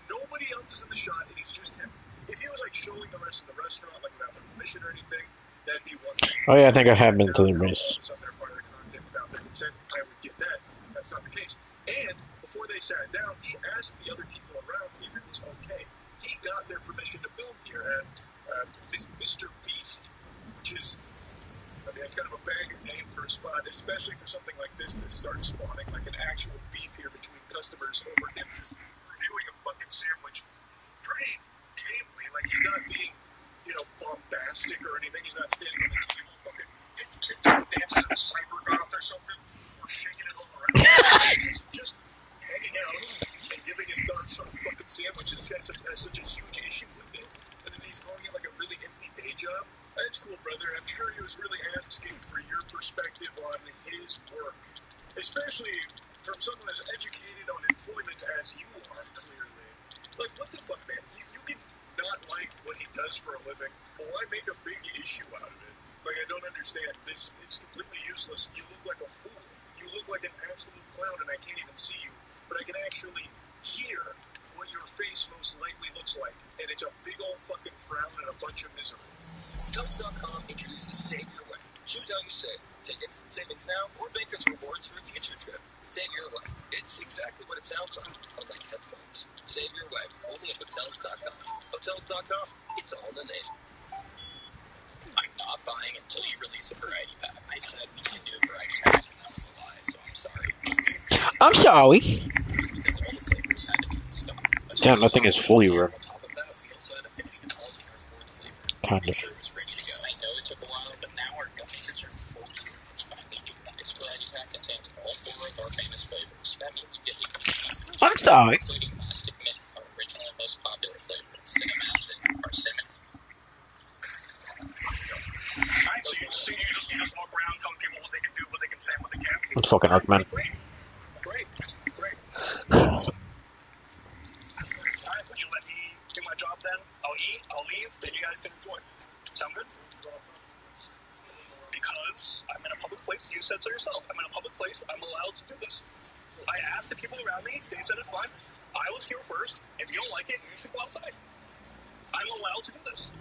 Nobody else is in the shot, and it's just him. If he was, like, showing the rest of the restaurant, like, without their permission or anything, that'd be one thing. Oh yeah, I think I have been to the race. They're part of the content without their consent, I would get that. That's not the case. And before they sat down, he asked the other people around if it was okay. He got their permission to film here at Mr. Beef, which is, I mean, that's kind of a banger name for a spot, especially for something like this to start spawning like an actual beef here between customers over him just reviewing a fucking sandwich pretty tamely. Like, he's not being, bombastic or anything. He's not standing on the table fucking dancing in a cybergoth or something, or shaking it all around. He's just hanging out and giving his thoughts on the fucking sandwich, and this guy has such a huge issue with it. And then he's calling it like a really empty day job. That's cool, brother. I'm sure he was really asking for your perspective on his work, especially from someone as educated on employment as you are, clearly. Like, what the fuck, man? You can not like what he does for a living, but why make a big issue out of it? Like, I don't understand. It's completely useless. You look like a fool. You look like an absolute clown, and I can't even see you, but I can actually hear what your face most likely looks like, and it's a big old fucking frown and a bunch of misery. Hotels.com introduces Save Your Way. Choose how you save. Tickets, savings now, or Baker's Rewards for a future trip. Save Your Way. It's exactly what it sounds like, unlike headphones. Save Your Way. Only at Hotels.com. Hotels.com. It's all in the name. I'm not buying until you release a variety pack. I said we can do a variety pack, and that was a lie, so I'm sorry. I'm sorry. Because all the flavors had to be in stock. Damn, that thing is fully rare. On top of that, we also had to finish an all-year fourth flavor. Kind Make of. sure it was ready to go. I know it took a while, but now our gum makers are full year. It's finally here. This variety pack contains all 4 of our famous flavors. That means you get 18 pieces each, I'm sorry. including Mastic Mint, our original and most popular flavor, Cinemastic, our cinnamon. Alright, so you just walk around telling people what they can do, what they can say, what they can't. It's fucking Arkman. Great. Alright, would you let me do my job then? I'll eat, I'll leave, then you guys can enjoy. Sound good? Because I'm in a public place, you said so yourself. I'm in a public place, I'm allowed to do this. I asked the people around me, they said it's fine. I was here first. If you don't like it, you should go outside. I'm allowed to do this.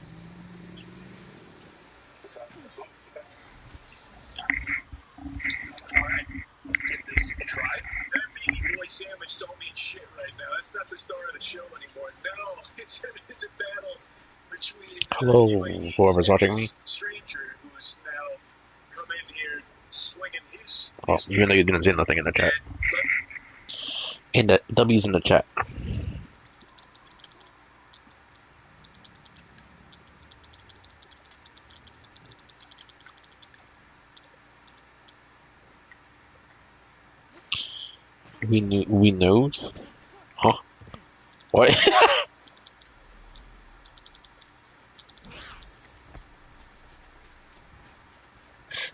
Alright, let's give this a try. That beefy boy sandwich don't mean shit right now. That's not the star of the show anymore. No, it's a battle between Hello, whoever's watching me. stranger who's now come in here slinging his Oh, even though you didn't say nothing in the chat. And the W's in the chat. We knows? Huh? What?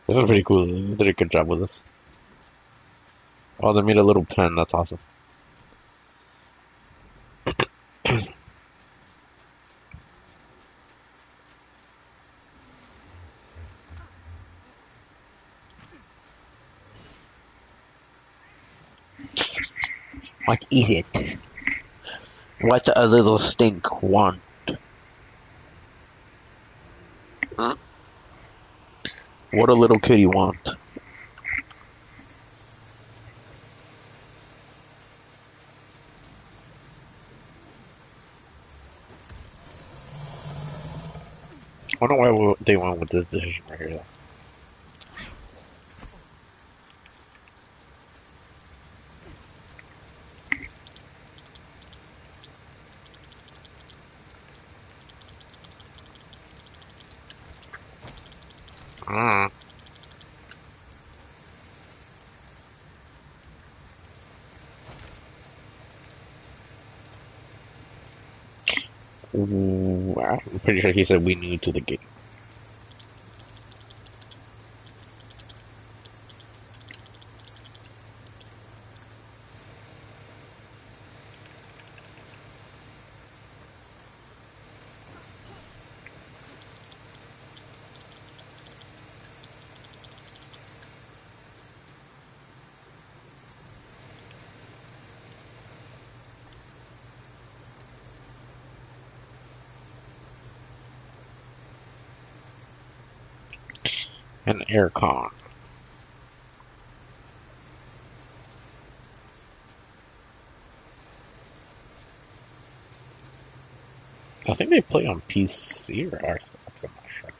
This is pretty cool. They did a good job with this. Oh, they made a little pen. That's awesome. What is it? What a little stink want? Huh? What a little kitty want? I don't know why they went with this decision right here, though. Ooh, I'm pretty sure he said we new to the game. and aircon. I think they play on PC or Xbox, I'm not sure.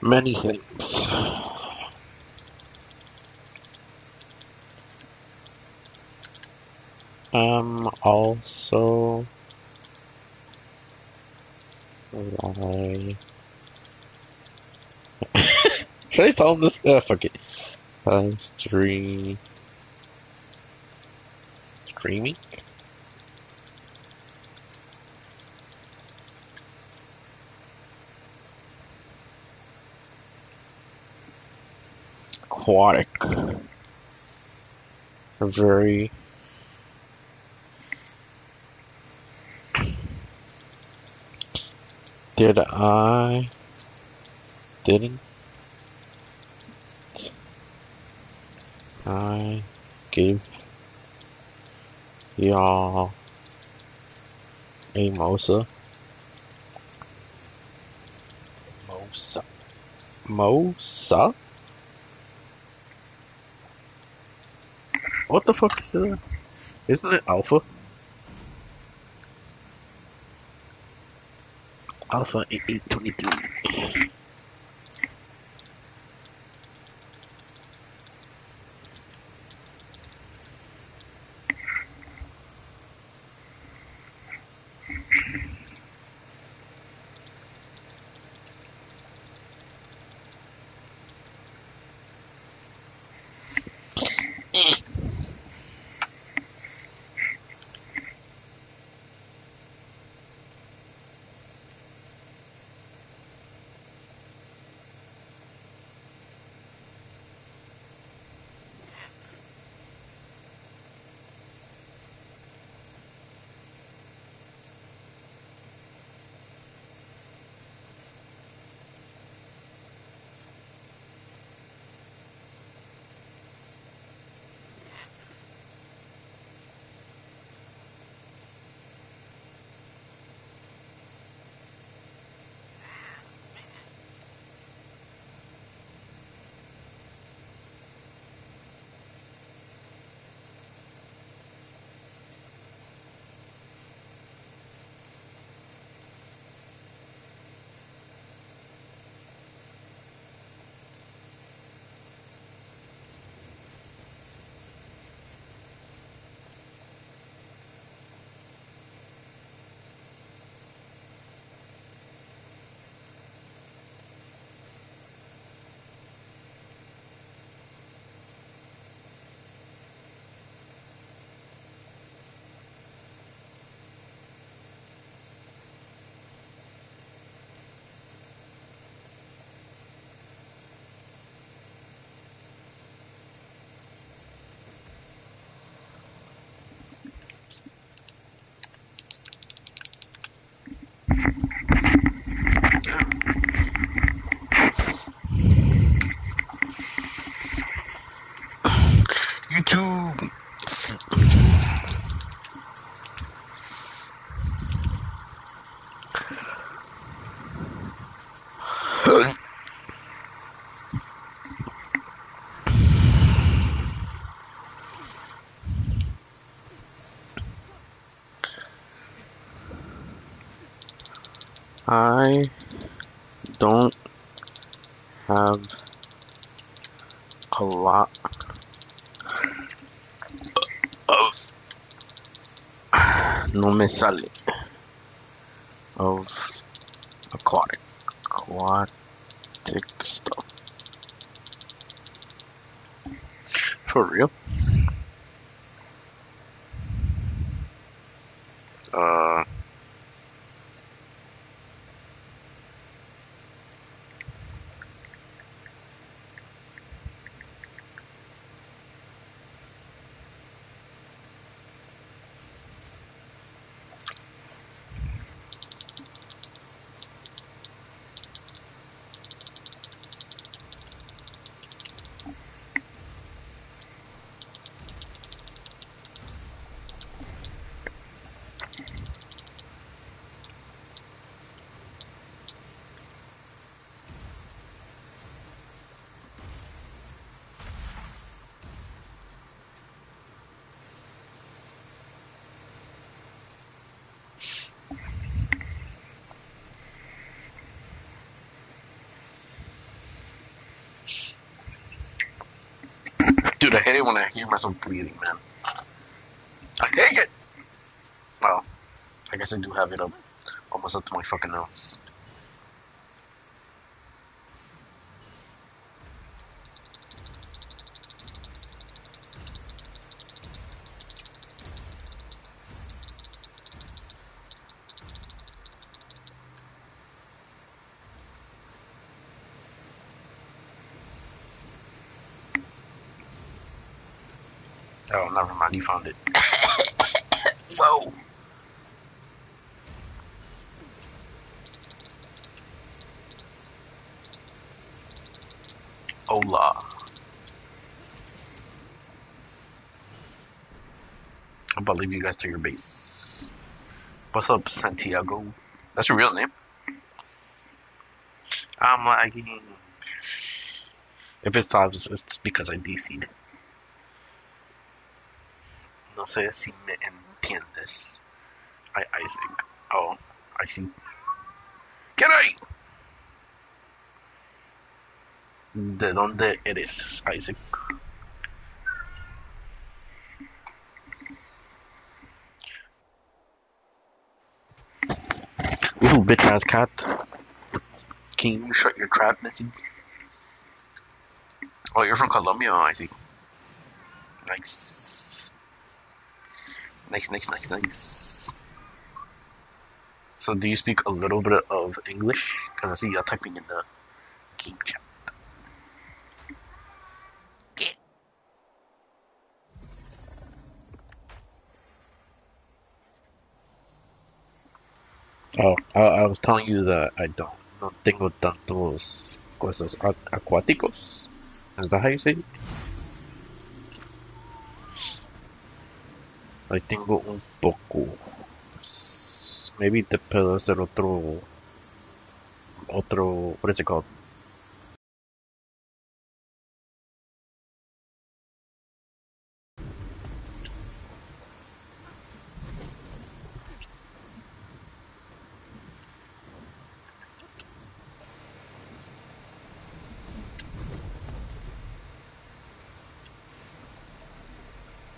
Many things. Also, why? Should I tell him this? Fuck it. Streaming. Aquatic. Very. Didn't I give y'all a Mosa? Mosa? What the fuck is that? Isn't it Alpha? Alpha 8823. I don't have a lot of no me sale of aquatic stuff. For real? Uh, dude, I hate it when I hear myself breathing, man. I hate it! Well, I guess I do have it up, almost up to my fucking nose. Oh, never mind, you found it. Whoa! Hola. I believe you guys to your base. What's up, Santiago? That's your real name? I'm lagging. If it stops, it's because I DC'd. No sé si me entiendes. Isaac. Oh, I see. Get out! ¿De dónde eres, Isaac? Little bitch ass cat. Can you shut your trap, Missy? Oh, you're from Colombia? Oh, I see. Nice. Nice. So, do you speak a little bit of English? Because I see you typing in the game chat. Oh, I was telling you that I no tengo tantos cosas acuáticos. Is that how you say it? I tengo un poco. Maybe te puedo hacer otro, what is it called?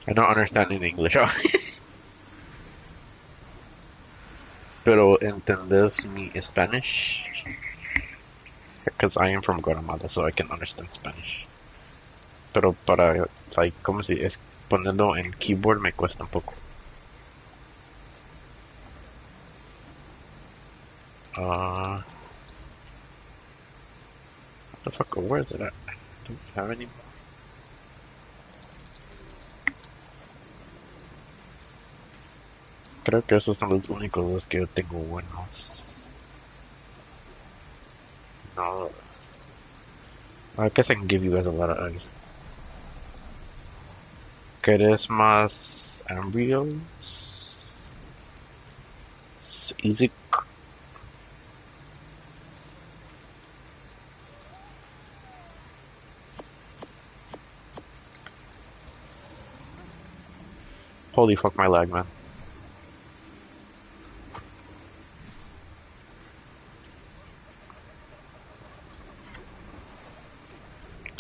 I don't understand in English. Pero entendés mi Spanish? Because I am from Guatemala, so I can understand Spanish. Pero para, like, ¿cómo se es ponerlo en keyboard me cuesta un poco. What the fuck, where is it at? I don't have any more. Creo que esos son los únicos dos que yo tengo buenos. No, I guess I can give you guys a lot of ice. ¿Querés más embryos? It's easy. Holy fuck my lag, man.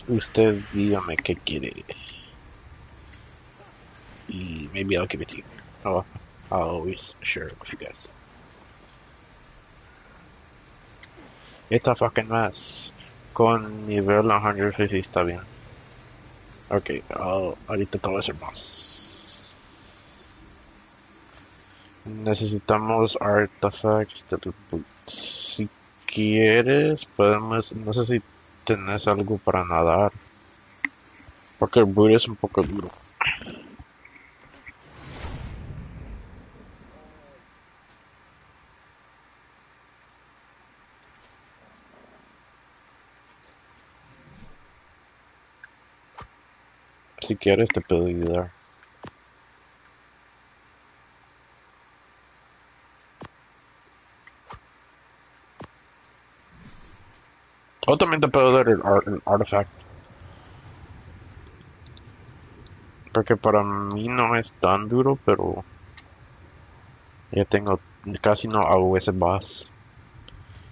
Usted dígame qué quiere. Y maybe I'll give it to you. Oh, I'll always share it with you guys. Esta fucking más. Con nivel 150 está bien. Ok, ahorita te voy a hacer más. Necesitamos artifacts del boot. Si quieres, podemos. No sé si tenés algo para nadar. Porque el boot es un poco duro. Si quieres, te puedo ayudar. O también te puedo dar el artifact. Porque para mí no es tan duro, pero ya tengo. Casi no hago ese boss.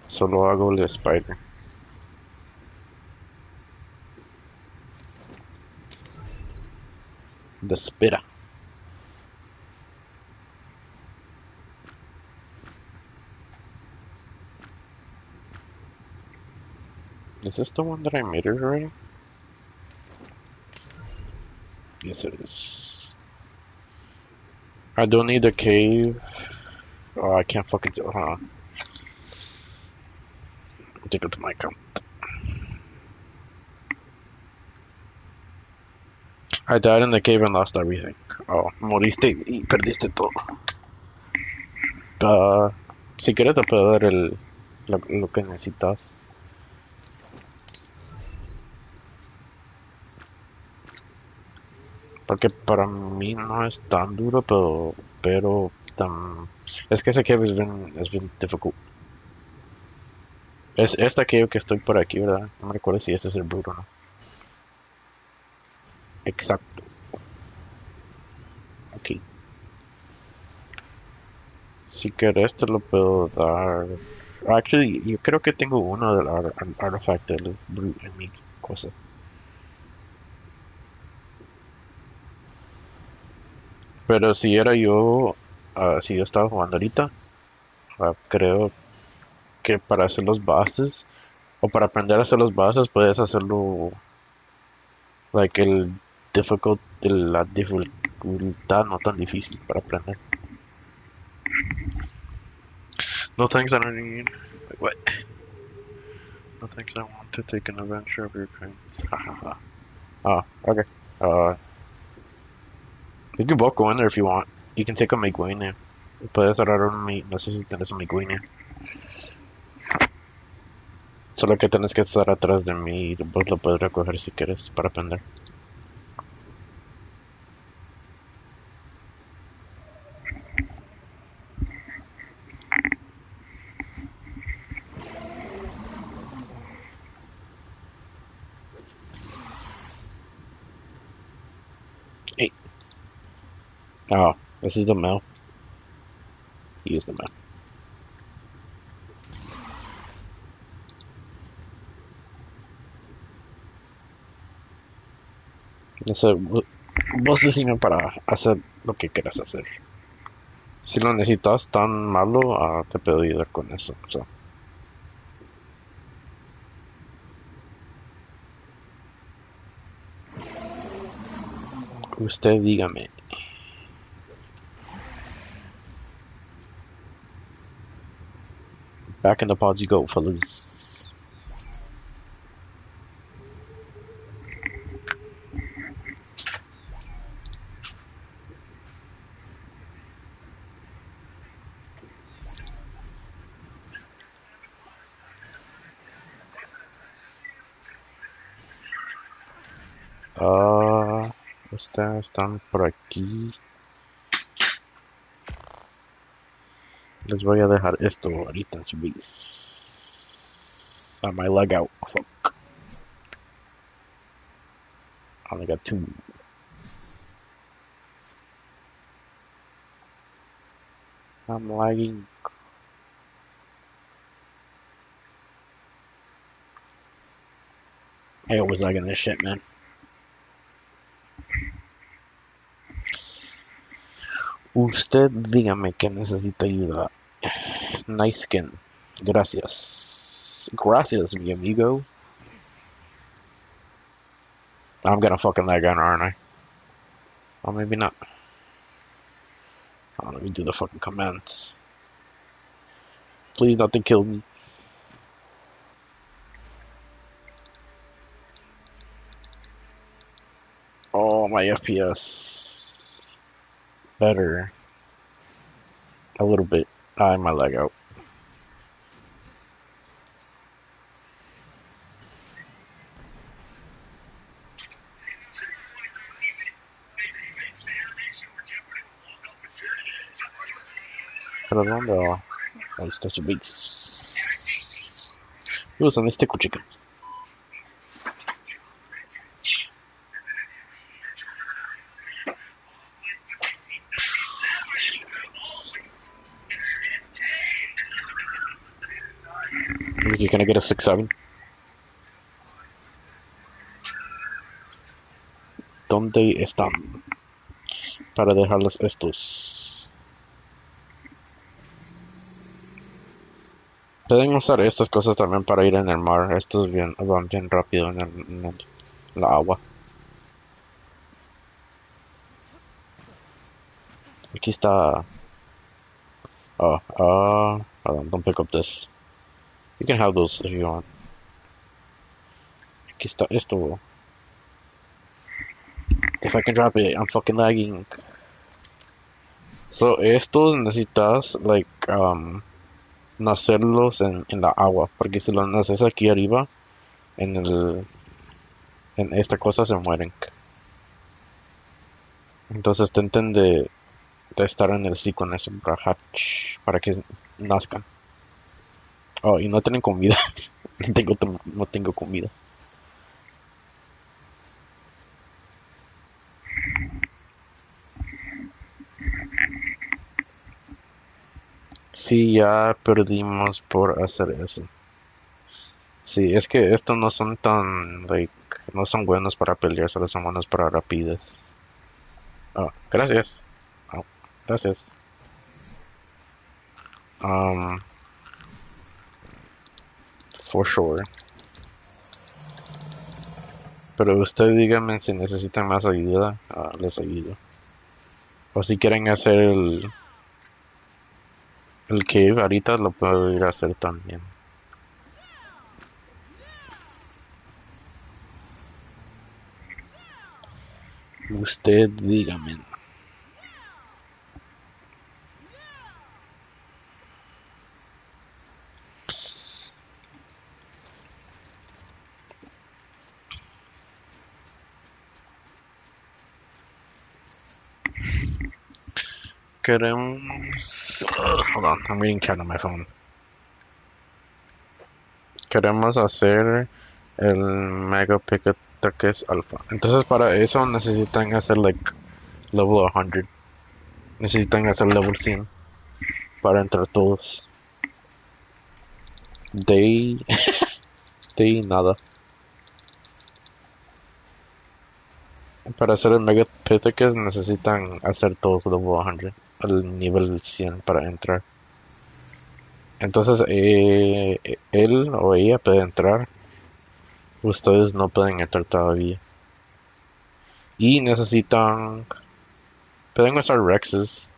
Solo hago el spider. The spitter. Is this the one that I made it already? Yes, it is. I don't need a cave. Oh, I can't fucking do it. Hold on. Take it to my account. I died in the cave and lost everything. Oh, moriste y perdiste todo. Uh, si quieres te puedo dar lo que necesitas. Porque para mí no es tan duro, pero es que ese cave es bien difícil. Es esta cave que estoy por aquí, ¿verdad? No me recuerdo si ese es el bruto o no. Exacto. Aquí. Si querés te lo puedo dar. Actually, yo creo que tengo uno del artifact del brute en mi cosa. Pero si era yo, si yo estaba jugando ahorita, creo que para hacer los bases, o para aprender a hacer los bases, puedes hacerlo, like, la dificultad no tan difícil para aprender. No thanks, I don't need. Wait, what? No thanks, I want to take an adventure of your kind. Hahaha. Oh, okay. You can both go in there if you want. You can take a Miguenia. Puedes agarrar no sé si tienes un Miguenia. Solo que tienes que estar atrás de mí y vos lo puedes recoger si quieres para aprender. Hey. Oh, this is the mail. Use the mail. No sé, vos decime para hacer lo que quieras hacer. Si lo necesitas tan malo, te puedo ayudar con eso. So. Usted dígame. Back in the pods you go, fellas. Están por aquí. Les voy a dejar esto ahorita en su base. I might lag out. Fuck. I only got 2. I'm lagging. I always lagging this shit, man. Usted dígame que necesita ayuda. Nice skin. Gracias. Gracias, mi amigo. I'm gonna fucking lag on, aren't I? Or maybe not. Oh, let me do the fucking commands. Please nothing kill me. Oh, my FPS. Better. A little bit. I might lag out. Redondo. Ahí está su base. Usan este cuchica. You're gonna get a 6-7. ¿Dónde están? Para dejarlos estos. Pueden usar estas cosas también para ir en el mar. Estos van bien rápido en la agua. Aquí está. Oh, hold on, don't pick up this. You can have those if you want. Aquí está esto. If I can drop it, I'm fucking lagging. So, estos necesitas, like, nacerlos en la agua. Porque si los naces aquí arriba, en esta cosa se mueren. Entonces intenten de estar en el sí con eso para que nazcan. Oh, y no tienen comida. No tengo comida. Sí, ya perdimos por hacer eso. Sí, es que estos no son no son buenos para pelear, solo son buenos para rapidez. Oh, gracias. Oh, gracias. Um, for sure. Pero usted dígame si necesitan más ayuda, les ayudo. O si quieren hacer el cave ahorita, lo puedo ir a hacer también. Usted dígame. Queremos... hold on, I'm reading chat on my phone. Queremos hacer el Mega Pickaxe Alpha. Entonces para eso necesitan hacer level 100. Necesitan hacer level 100 para entrar todos. De nada. Para hacer el Mega Pickaxe necesitan hacer todos level 100 al nivel 100 para entrar. Entonces él o ella puede entrar. Ustedes no pueden entrar todavía. Y necesitan... Pueden usar Rexes.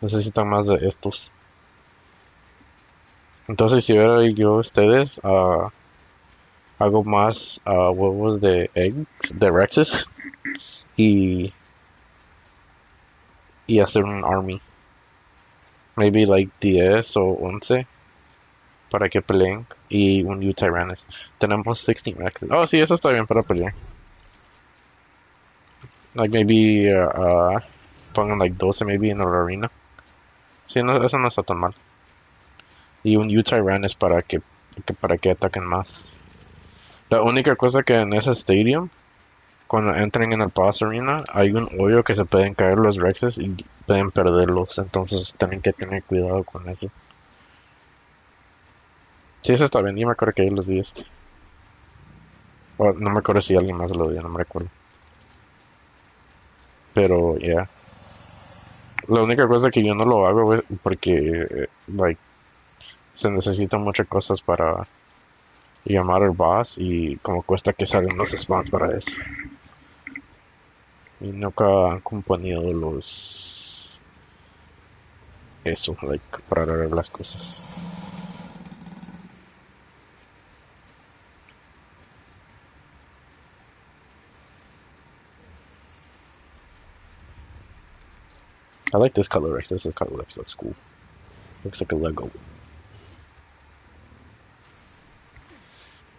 Necesitan más de estos. Entonces si hubiera yo ustedes, hago más huevos de eggs, de Rexes. Y hacer un army. Maybe like 10 o 11. Para que peleen. Y un U-Tyrannus. Tenemos 16 Rexes. Oh, sí, eso está bien para pelear. Like maybe pongan like 12 maybe en la arena. Sí, no, eso no está tan mal. Y un U-Tyrannus para que ataquen más. La única cosa que en ese stadium, cuando entren en el Boss Arena, hay un hoyo que se pueden caer los Rexes y pueden perderlos. Entonces tienen que tener cuidado con eso. Sí, eso está bien. Yo me acuerdo que ahí los di este. O no me acuerdo si alguien más lo dio, no me recuerdo. Pero, ya. Yeah. La única cosa que yo no lo hago, güey, porque, like, se necesitan muchas cosas para llamar al boss y como cuesta que salgan los spawns para eso. Y nunca han componido los... Eso, like, para arreglar las cosas. I like this color, right? This color looks cool. Looks like a Lego.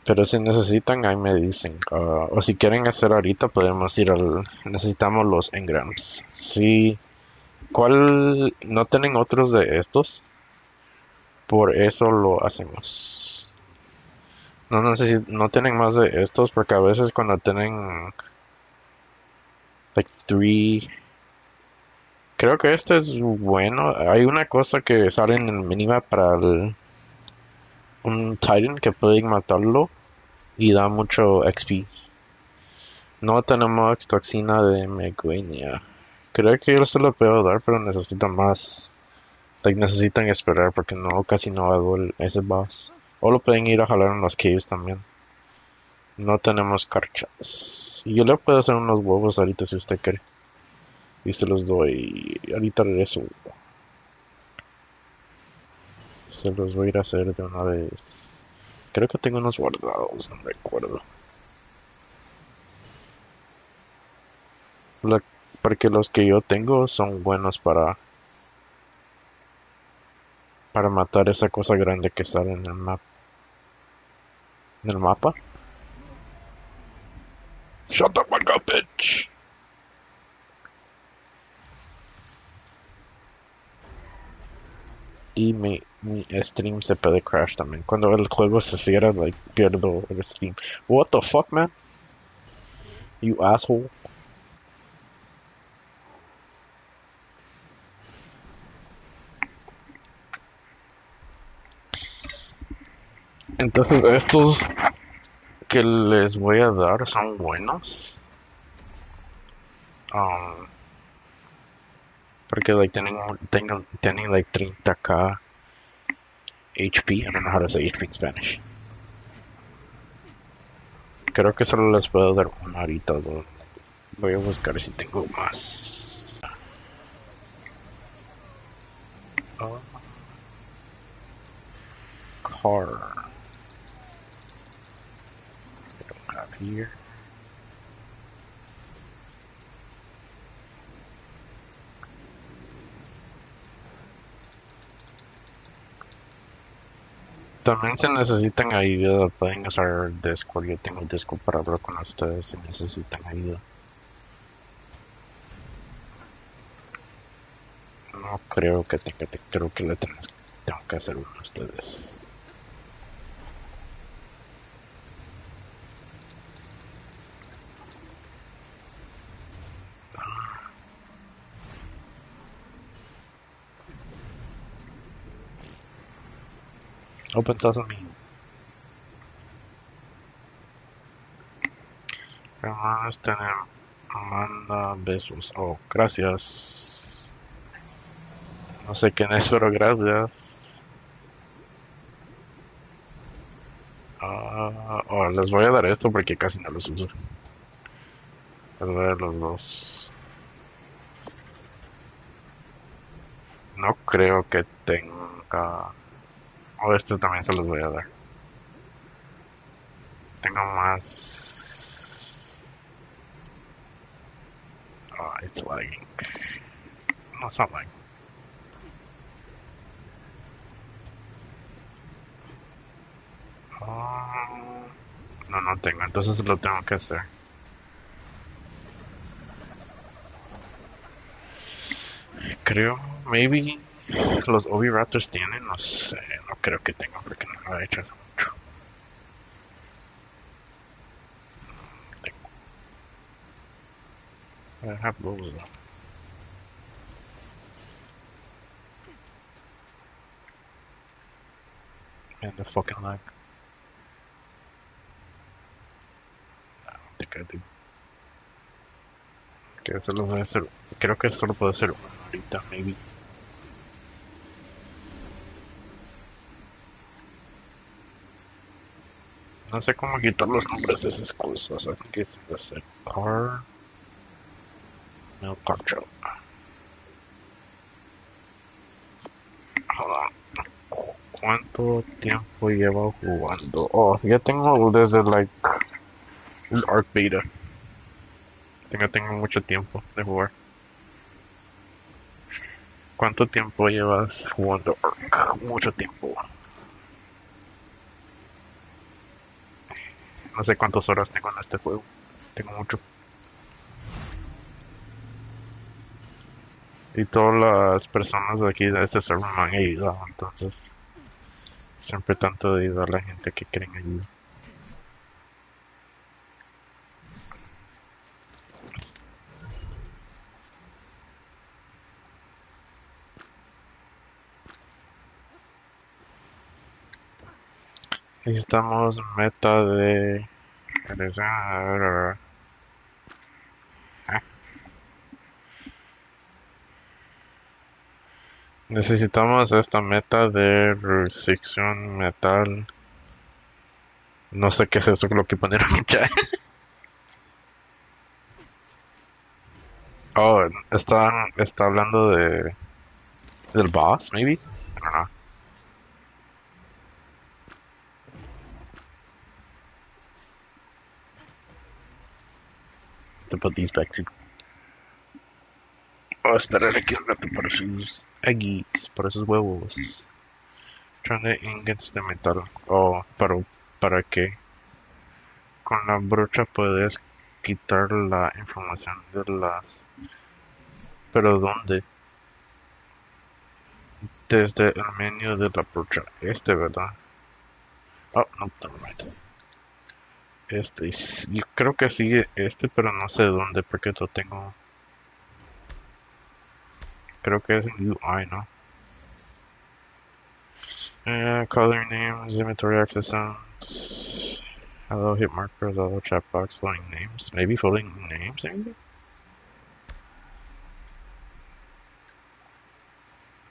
Pero si necesitan, ahí me dicen. O si quieren hacer ahorita, podemos ir al... Necesitamos los engrams. Sí. ¿Cuál? ¿No tienen otros de estos? Por eso lo hacemos. No tienen más de estos porque a veces cuando tienen... Like three... Creo que este es bueno. Hay una cosa que sale en el minimap para un Titan que pueden matarlo y da mucho XP. No tenemos toxina de Meguinia. Creo que yo se lo puedo dar, pero necesitan más. Like, necesitan esperar porque no, casi no hago ese boss. O lo pueden ir a jalar en los caves también. No tenemos carchas. Y yo le puedo hacer unos huevos ahorita si usted quiere. Y se los doy. Ahorita regreso. Se los voy a ir a hacer de una vez. Creo que tengo unos guardados, no recuerdo. La- Porque los que yo tengo son buenos para matar esa cosa grande que sale en el mapa. Shut the fuck up, bitch. Y mi stream se puede crash también. Cuando el juego se cierra, like, pierdo el stream. What the fuck, man? You asshole. Entonces, estos que les voy a dar son buenos. Um, Porque, like, tienen like 30k HP. I don't know how to say HP in Spanish. Creo que solo les puedo dar una ahorita. Voy a buscar si tengo más. Oh, car. I don't have here. También se necesitan ayuda, pueden usar Discord. Yo tengo Discord para hablar con ustedes si necesitan ayuda. No creo que creo que tengo que hacer uno de ustedes. Open Sesame. Hermanos, tenemos. Manda besos. Oh, gracias. No sé quién es, pero gracias. Les voy a dar esto porque casi no los uso. Les voy a dar los dos. No creo que tenga... estos también se los voy a dar. Tengo más... it's lagging. No, it's not lagging. No tengo, entonces lo tengo que hacer. Creo, maybe los Oviraptors tienen, no sé, no creo que tengan porque no lo he hecho hace mucho. I have those though. And the fucking lag. música, tío. Que solo puede ser, creo que solo puede ser una ahorita, maybe. No sé cómo quitar los nombres de esas cosas. I think it's the car. No, car show. Hold on. ¿Cuánto tiempo llevo jugando? Oh, ya tengo desde like el Arc Beta. Tengo mucho tiempo de jugar. ¿Cuánto tiempo llevas jugando Ark? Mucho tiempo. No sé cuántas horas tengo en este juego. Tengo mucho. Y todas las personas de aquí de este server me han ayudado. Entonces, siempre tanto de ayudar a la gente que quieren ayuda. Necesitamos meta de... Necesitamos esta meta de restricción metal. No sé qué es eso lo que ponieron en chat. Oh, está hablando de del boss, maybe? I don't know. To put these back too. Oh, esperar aquí un rato para sus eggies, para sus huevos. Trying to ingots de metal. Oh, pero ¿para qué? Con la brocha puedes quitar la información de las... ¿Pero dónde? Desde el menú de la brocha. ¿Verdad? Oh, no, never mind. Yo creo que sigue pero no sé dónde porque lo tengo... Creo que es en UI, ¿no? Color names, inventory access sounds. Hello, hit markers, hello, chat box, floating names. Maybe floating names, maybe?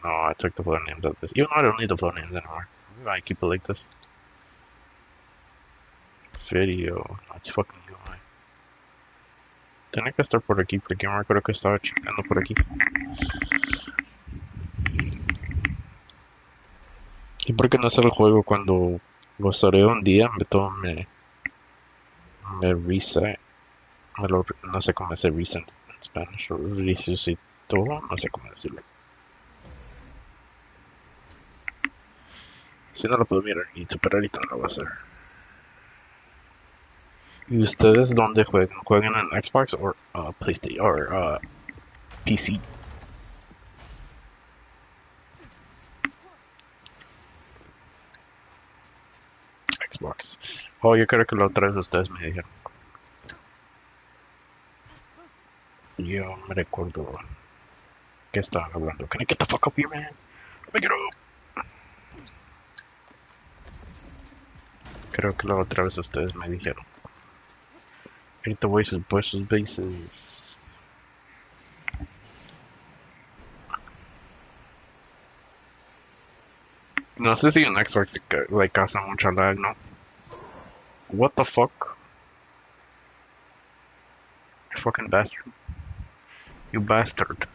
No, I took the floating names out of this. Even though I don't need the floating names anymore. Maybe I keep it like this. Video. That's fucking UI. Tenía que estar por aquí, porque me acuerdo que estaba checando por aquí. ¿Y por qué no hacer el juego cuando lo staré un día? Me reset. No sé cómo decir reset en Spanish. Resucitó. No sé cómo decirlo. Si no lo puedo mirar en YouTube, pero ahorita no lo voy a hacer. ¿Y ustedes dónde juegan? ¿Juegan en Xbox o PlayStation o PC? Xbox. Oh, yo creo que la otra vez ustedes me dijeron. Yo me recuerdo que estaban hablando. Can I get the fuck up here, man? Make it up. Creo que la otra vez ustedes me dijeron. Ahorita voy a sus bases. No sé si en Xbox le causa mucha lag, ¿no? What the fuck? You fucking bastard. You bastard.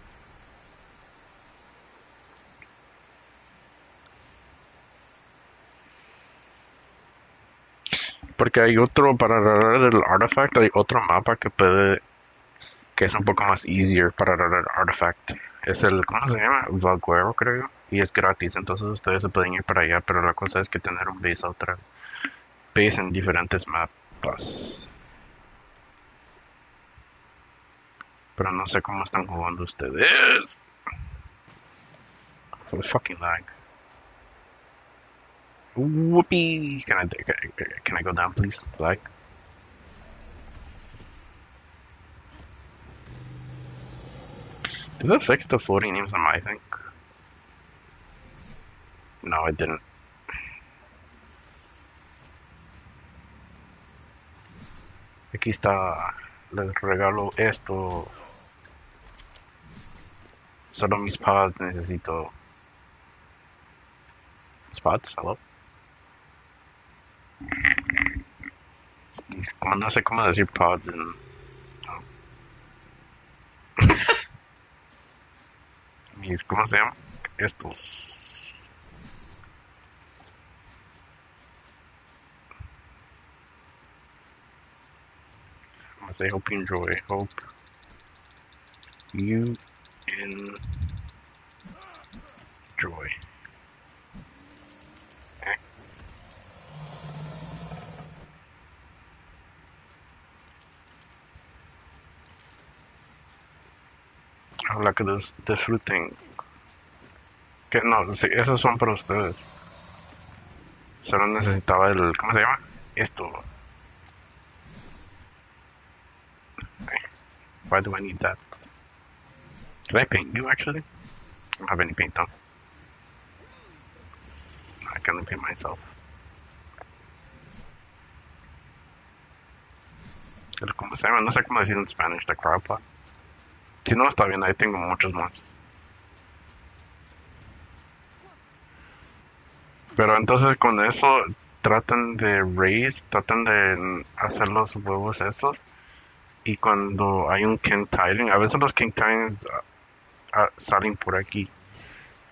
Porque hay otro, para agarrar el artifact, hay otro mapa que es un poco más easier para agarrar el artifact. Es el, ¿cómo se llama? Valguero, creo. Y es gratis, entonces ustedes se pueden ir para allá, pero la cosa es que tener un base en diferentes mapas. Pero no sé cómo están jugando ustedes. For the fucking lag. Whoopee! Can I go down, please? Lag. Did that fix the floating names on my thing? No, it didn't. Aquí está. Les regalo esto. Solo mis pods necesito. Mis pods, hello. Como no sé cómo decir pods en. Mis, ¿cómo se llama? Estos. I'm gonna say hope you enjoy. Hope you enjoy. Eh. Ojalá que disfruten. Que no, sí, esos son para ustedes. Solo necesitaba el. ¿Cómo se llama? Esto. Why do I need that? Can I paint you actually? I don't have any paint on. I can only paint myself. ¿Cómo se llama? No sé cómo decir en Spanish, the crowd pot. Si no, está bien, ahí tengo muchos más. Pero entonces con eso tratan de raise, tratan de hacer los huevos esos. Y cuando hay un King Titan, a veces los King Titans salen por aquí.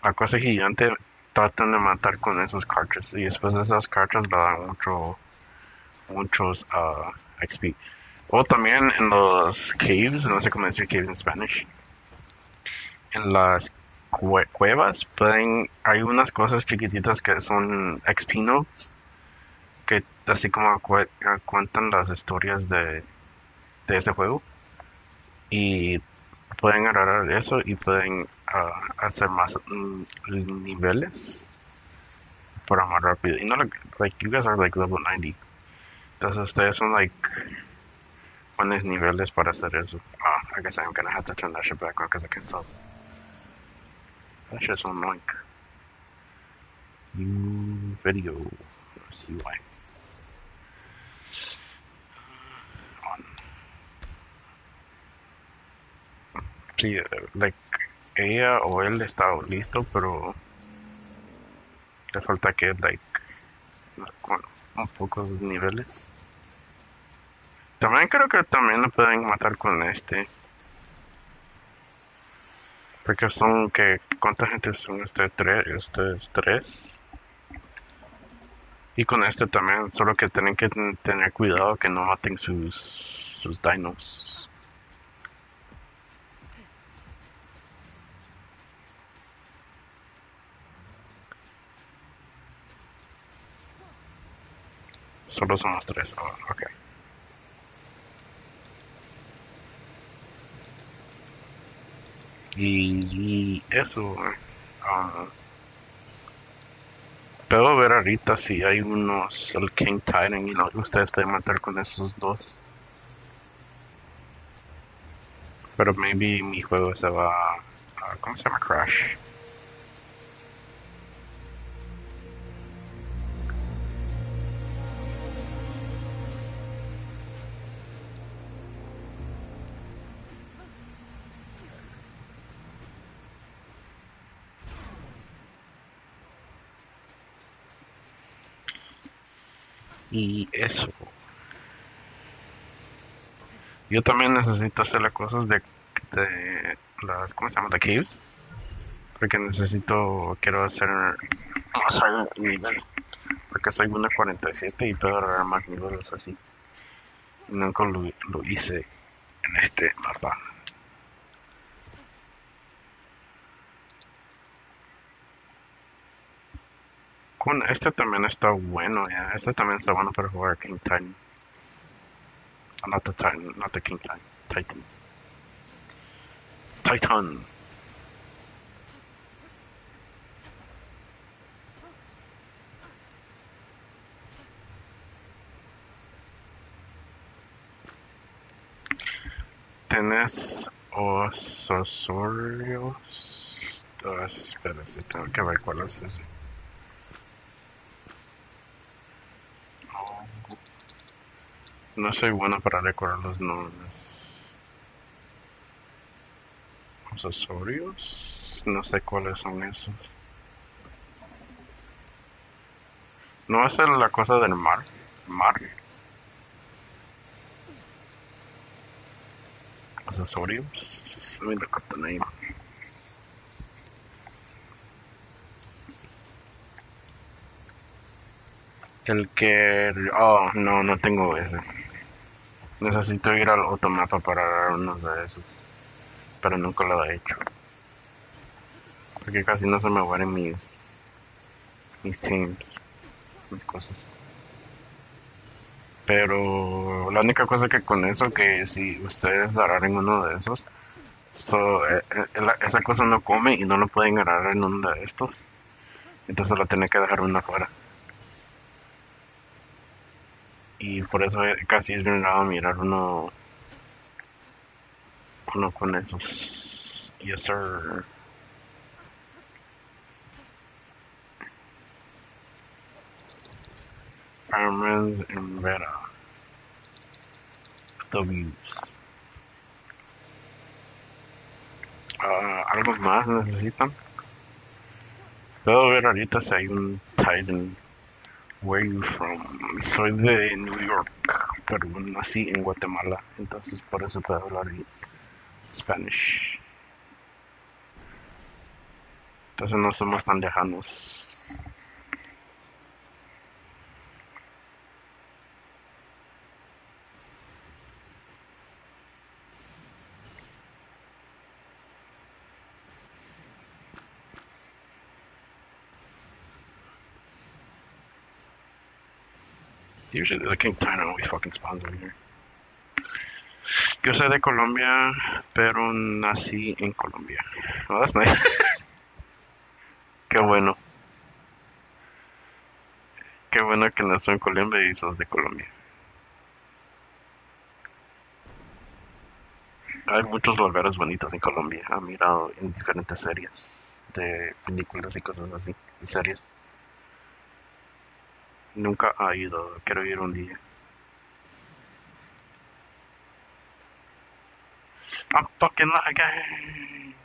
La cosa gigante tratan de matar con esos cartridges. Y después de esas cartridges le dan muchos XP. O también en los caves, no sé cómo decir caves en Spanish. En las cuevas hay unas cosas chiquititas que son XP notes que así como cuentan las historias de este juego y pueden agarrar eso y pueden hacer más niveles para más rápido. Y no, like you guys are like level 90. Entonces ustedes son like buenos niveles para hacer eso. I guess I'm gonna have to turn that shit back on because I can't tell. That shit's on like new video. Let's see why. On. Sí, like ella o él está listo, pero le falta que like con un pocos niveles. También creo que también lo pueden matar con este. Porque son que ¿cuánta gente son tres? Y con este también, solo que tienen que tener cuidado que no maten sus dinos. Solo somos tres. Oh, ok. Y eso. Puedo ver ahorita si hay unos, el King Titan, y ustedes pueden matar con esos dos. Pero maybe mi juego se va a, ¿cómo se llama? Crash. Y eso. Yo también necesito hacer las cosas de las, ¿cómo se llama? The caves. Porque quiero hacer más nivel. Porque soy 1.47 y puedo agarrar más niveles así. Y nunca lo hice en este mapa. Con este también está bueno, ya. Este también está bueno para jugar King Titan. Not the Titan, not the King Titan. Titan. Titan. ¿Tenés ososorios? Espérate, tengo que ver cuál es ese. No soy bueno para recordar los nombres. Accesorios. No sé cuáles son esos. No es la cosa del mar. Mar. Accesorios. Let me look up the name. El que... Oh, no, no tengo ese. Necesito ir al automapa para dar unos de esos. Pero nunca lo he hecho. Porque casi no se me mueren mis teams, mis cosas. Pero la única cosa que con eso, que si ustedes agarran uno de esos, esa cosa no come y no lo pueden agarrar en uno de estos. Entonces lo tienen que dejar uno afuera. Y por eso casi es bien raro mirar uno con esos. Yes, sir. Armaments en Vera. W's. ¿Algo más necesitan? Puedo ver ahorita si hay un Titan. Where you from? Soy de New York, pero nací en Guatemala, entonces por eso puedo hablar en Spanish. Entonces no somos tan lejanos. Usually the King Titan always fucking spawns over here. Yo soy de Colombia, pero nací en Colombia. Oh, that's nice. Qué bueno. Qué bueno que nació en Colombia y sos de Colombia. Hay muchos lugares bonitos en Colombia. He mirado en diferentes series de películas y cosas así. Y series. Nunca ha ido. Quiero ir un día. I'm fucking lagging.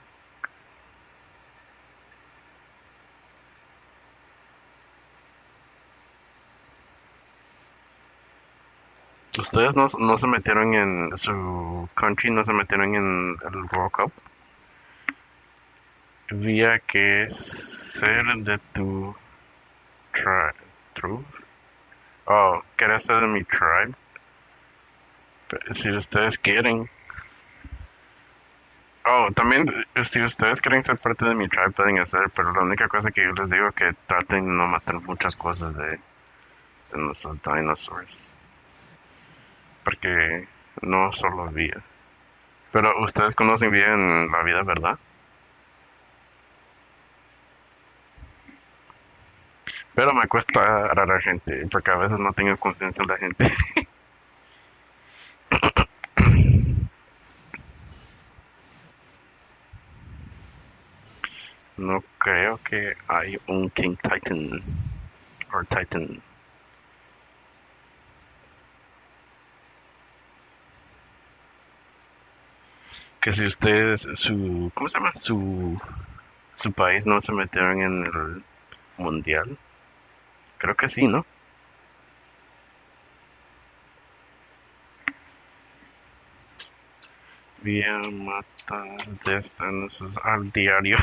Ustedes no se metieron en su country, no se metieron en el World Cup. Había que ser de tu tribe. Oh, ¿quieres ser de mi tribe? Si ustedes quieren. Oh, también, si ustedes quieren ser parte de mi tribe, pueden hacer, pero la única cosa que yo les digo es que traten de no matar muchas cosas de nuestros dinosaurs. Porque no solo vida. Pero ustedes conocen bien la vida, ¿verdad? Pero me cuesta agarrar gente, porque a veces no tengo confianza en la gente. No creo que hay un King Titan o Titan. Que si ustedes, ¿cómo se llama? Su país no se metieron en el mundial. Creo que sí, ¿no? Bien, matas de estas al diario.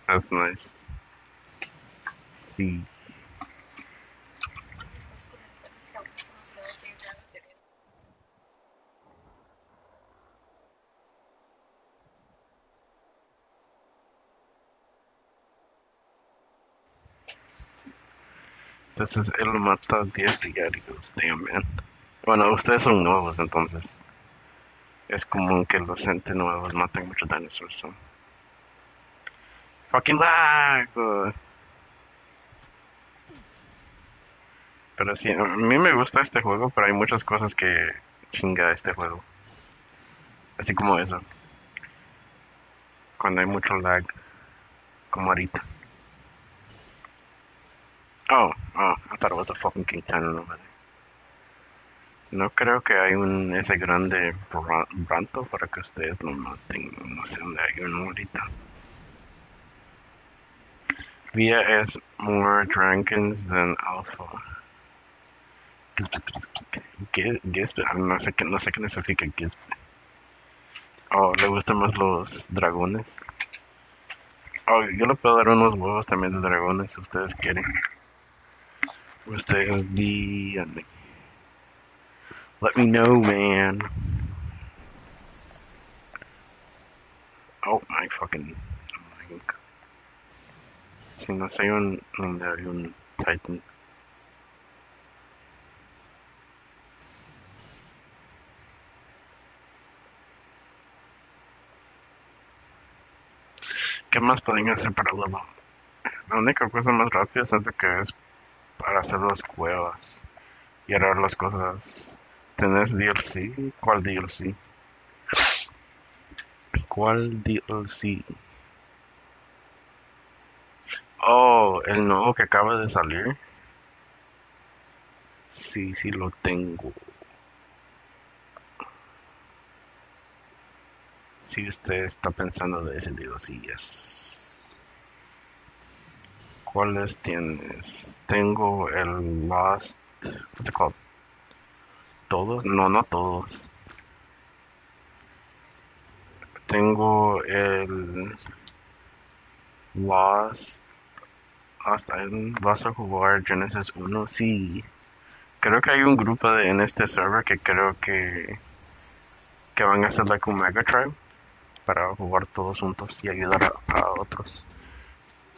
That's nice. Sí. Entonces él mata 10 diarios. Damn, man. Bueno, ustedes son nuevos, entonces. Es común que los entes nuevos maten muchos dinosaurs. So. Fucking lag. Pero sí, a mí me gusta este juego, pero hay muchas cosas que chinga este juego. Así como eso. Cuando hay mucho lag, como ahorita. Oh, I thought it was a fucking King Titan over there. No creo que hay ese grande branto para que ustedes lo maten. No sé dónde hay uno ahorita. Via is more dragons than alpha. Gisp, no sé qué significa Gisp. Oh, le gustan más los dragones. Oh, yo le puedo dar unos huevos también de dragones si ustedes quieren. Ustedes díganme. Let me know, man. Oh, my fucking... Si no sé donde hay un Titan. ¿Qué más pueden hacer para level? La única cosa más rápida siento que es para hacer las cuevas y agarrar las cosas. ¿Tenés DLC? ¿Cuál DLC? ¿Cuál DLC? Oh, el nuevo que acaba de salir. Sí, sí lo tengo. Si usted está pensando de ese DLC, yes. ¿Cuáles tienes? Tengo el Lost. What's it called? ¿Todos? No, no todos. Tengo el Lost. Lost Island. ¿Vas a jugar Genesis 1? Sí. Creo que hay un grupo en este server que creo que van a hacer like un mega tribe para jugar todos juntos y ayudar a otros.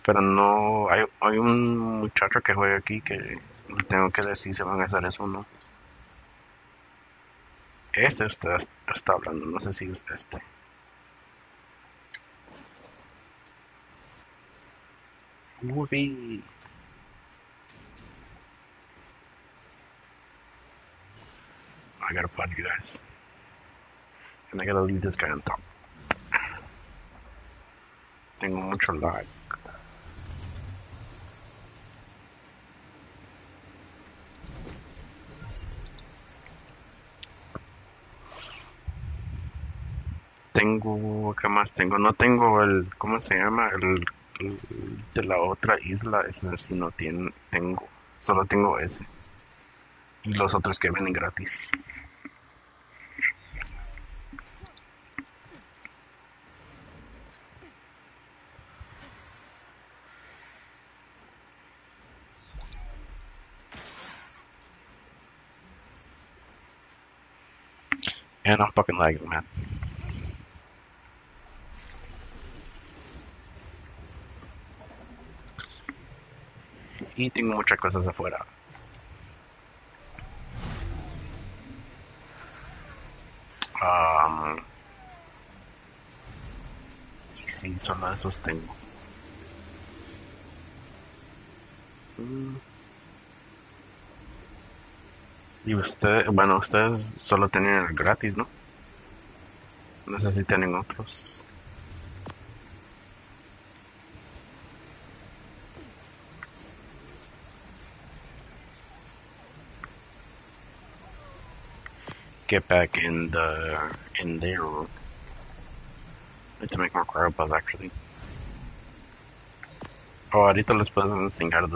Pero no, hay un muchacho que juega aquí que le tengo que decir si van a hacer eso o no. Este está hablando, no sé si es este. Whoopee. I gotta find you guys. And I gotta leave this guy on top. Tengo mucho lag. Tengo, ¿qué más tengo? No tengo el, ¿cómo se llama? El de la otra isla, ese sí no tengo. Solo tengo ese. Y los otros que vienen gratis. And I'm fucking lagging, man. Y tengo muchas cosas afuera. Um, y sí, solo esos tengo. Mm. Y bueno, ustedes solo tienen el gratis, ¿no? No sé si tienen otros. Get back in there. Need to make more crowd actually. Oh, ahorita les puedo enseñar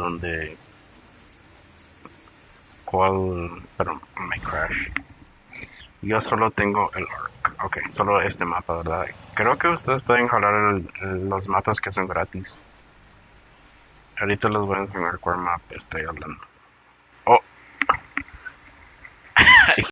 pero me crash. Yo solo tengo el arc. Ok, solo este mapa, ¿verdad? Creo que ustedes pueden jalar los mapas que son gratis. Ahorita les voy a enseñar cuál mapa estoy hablando.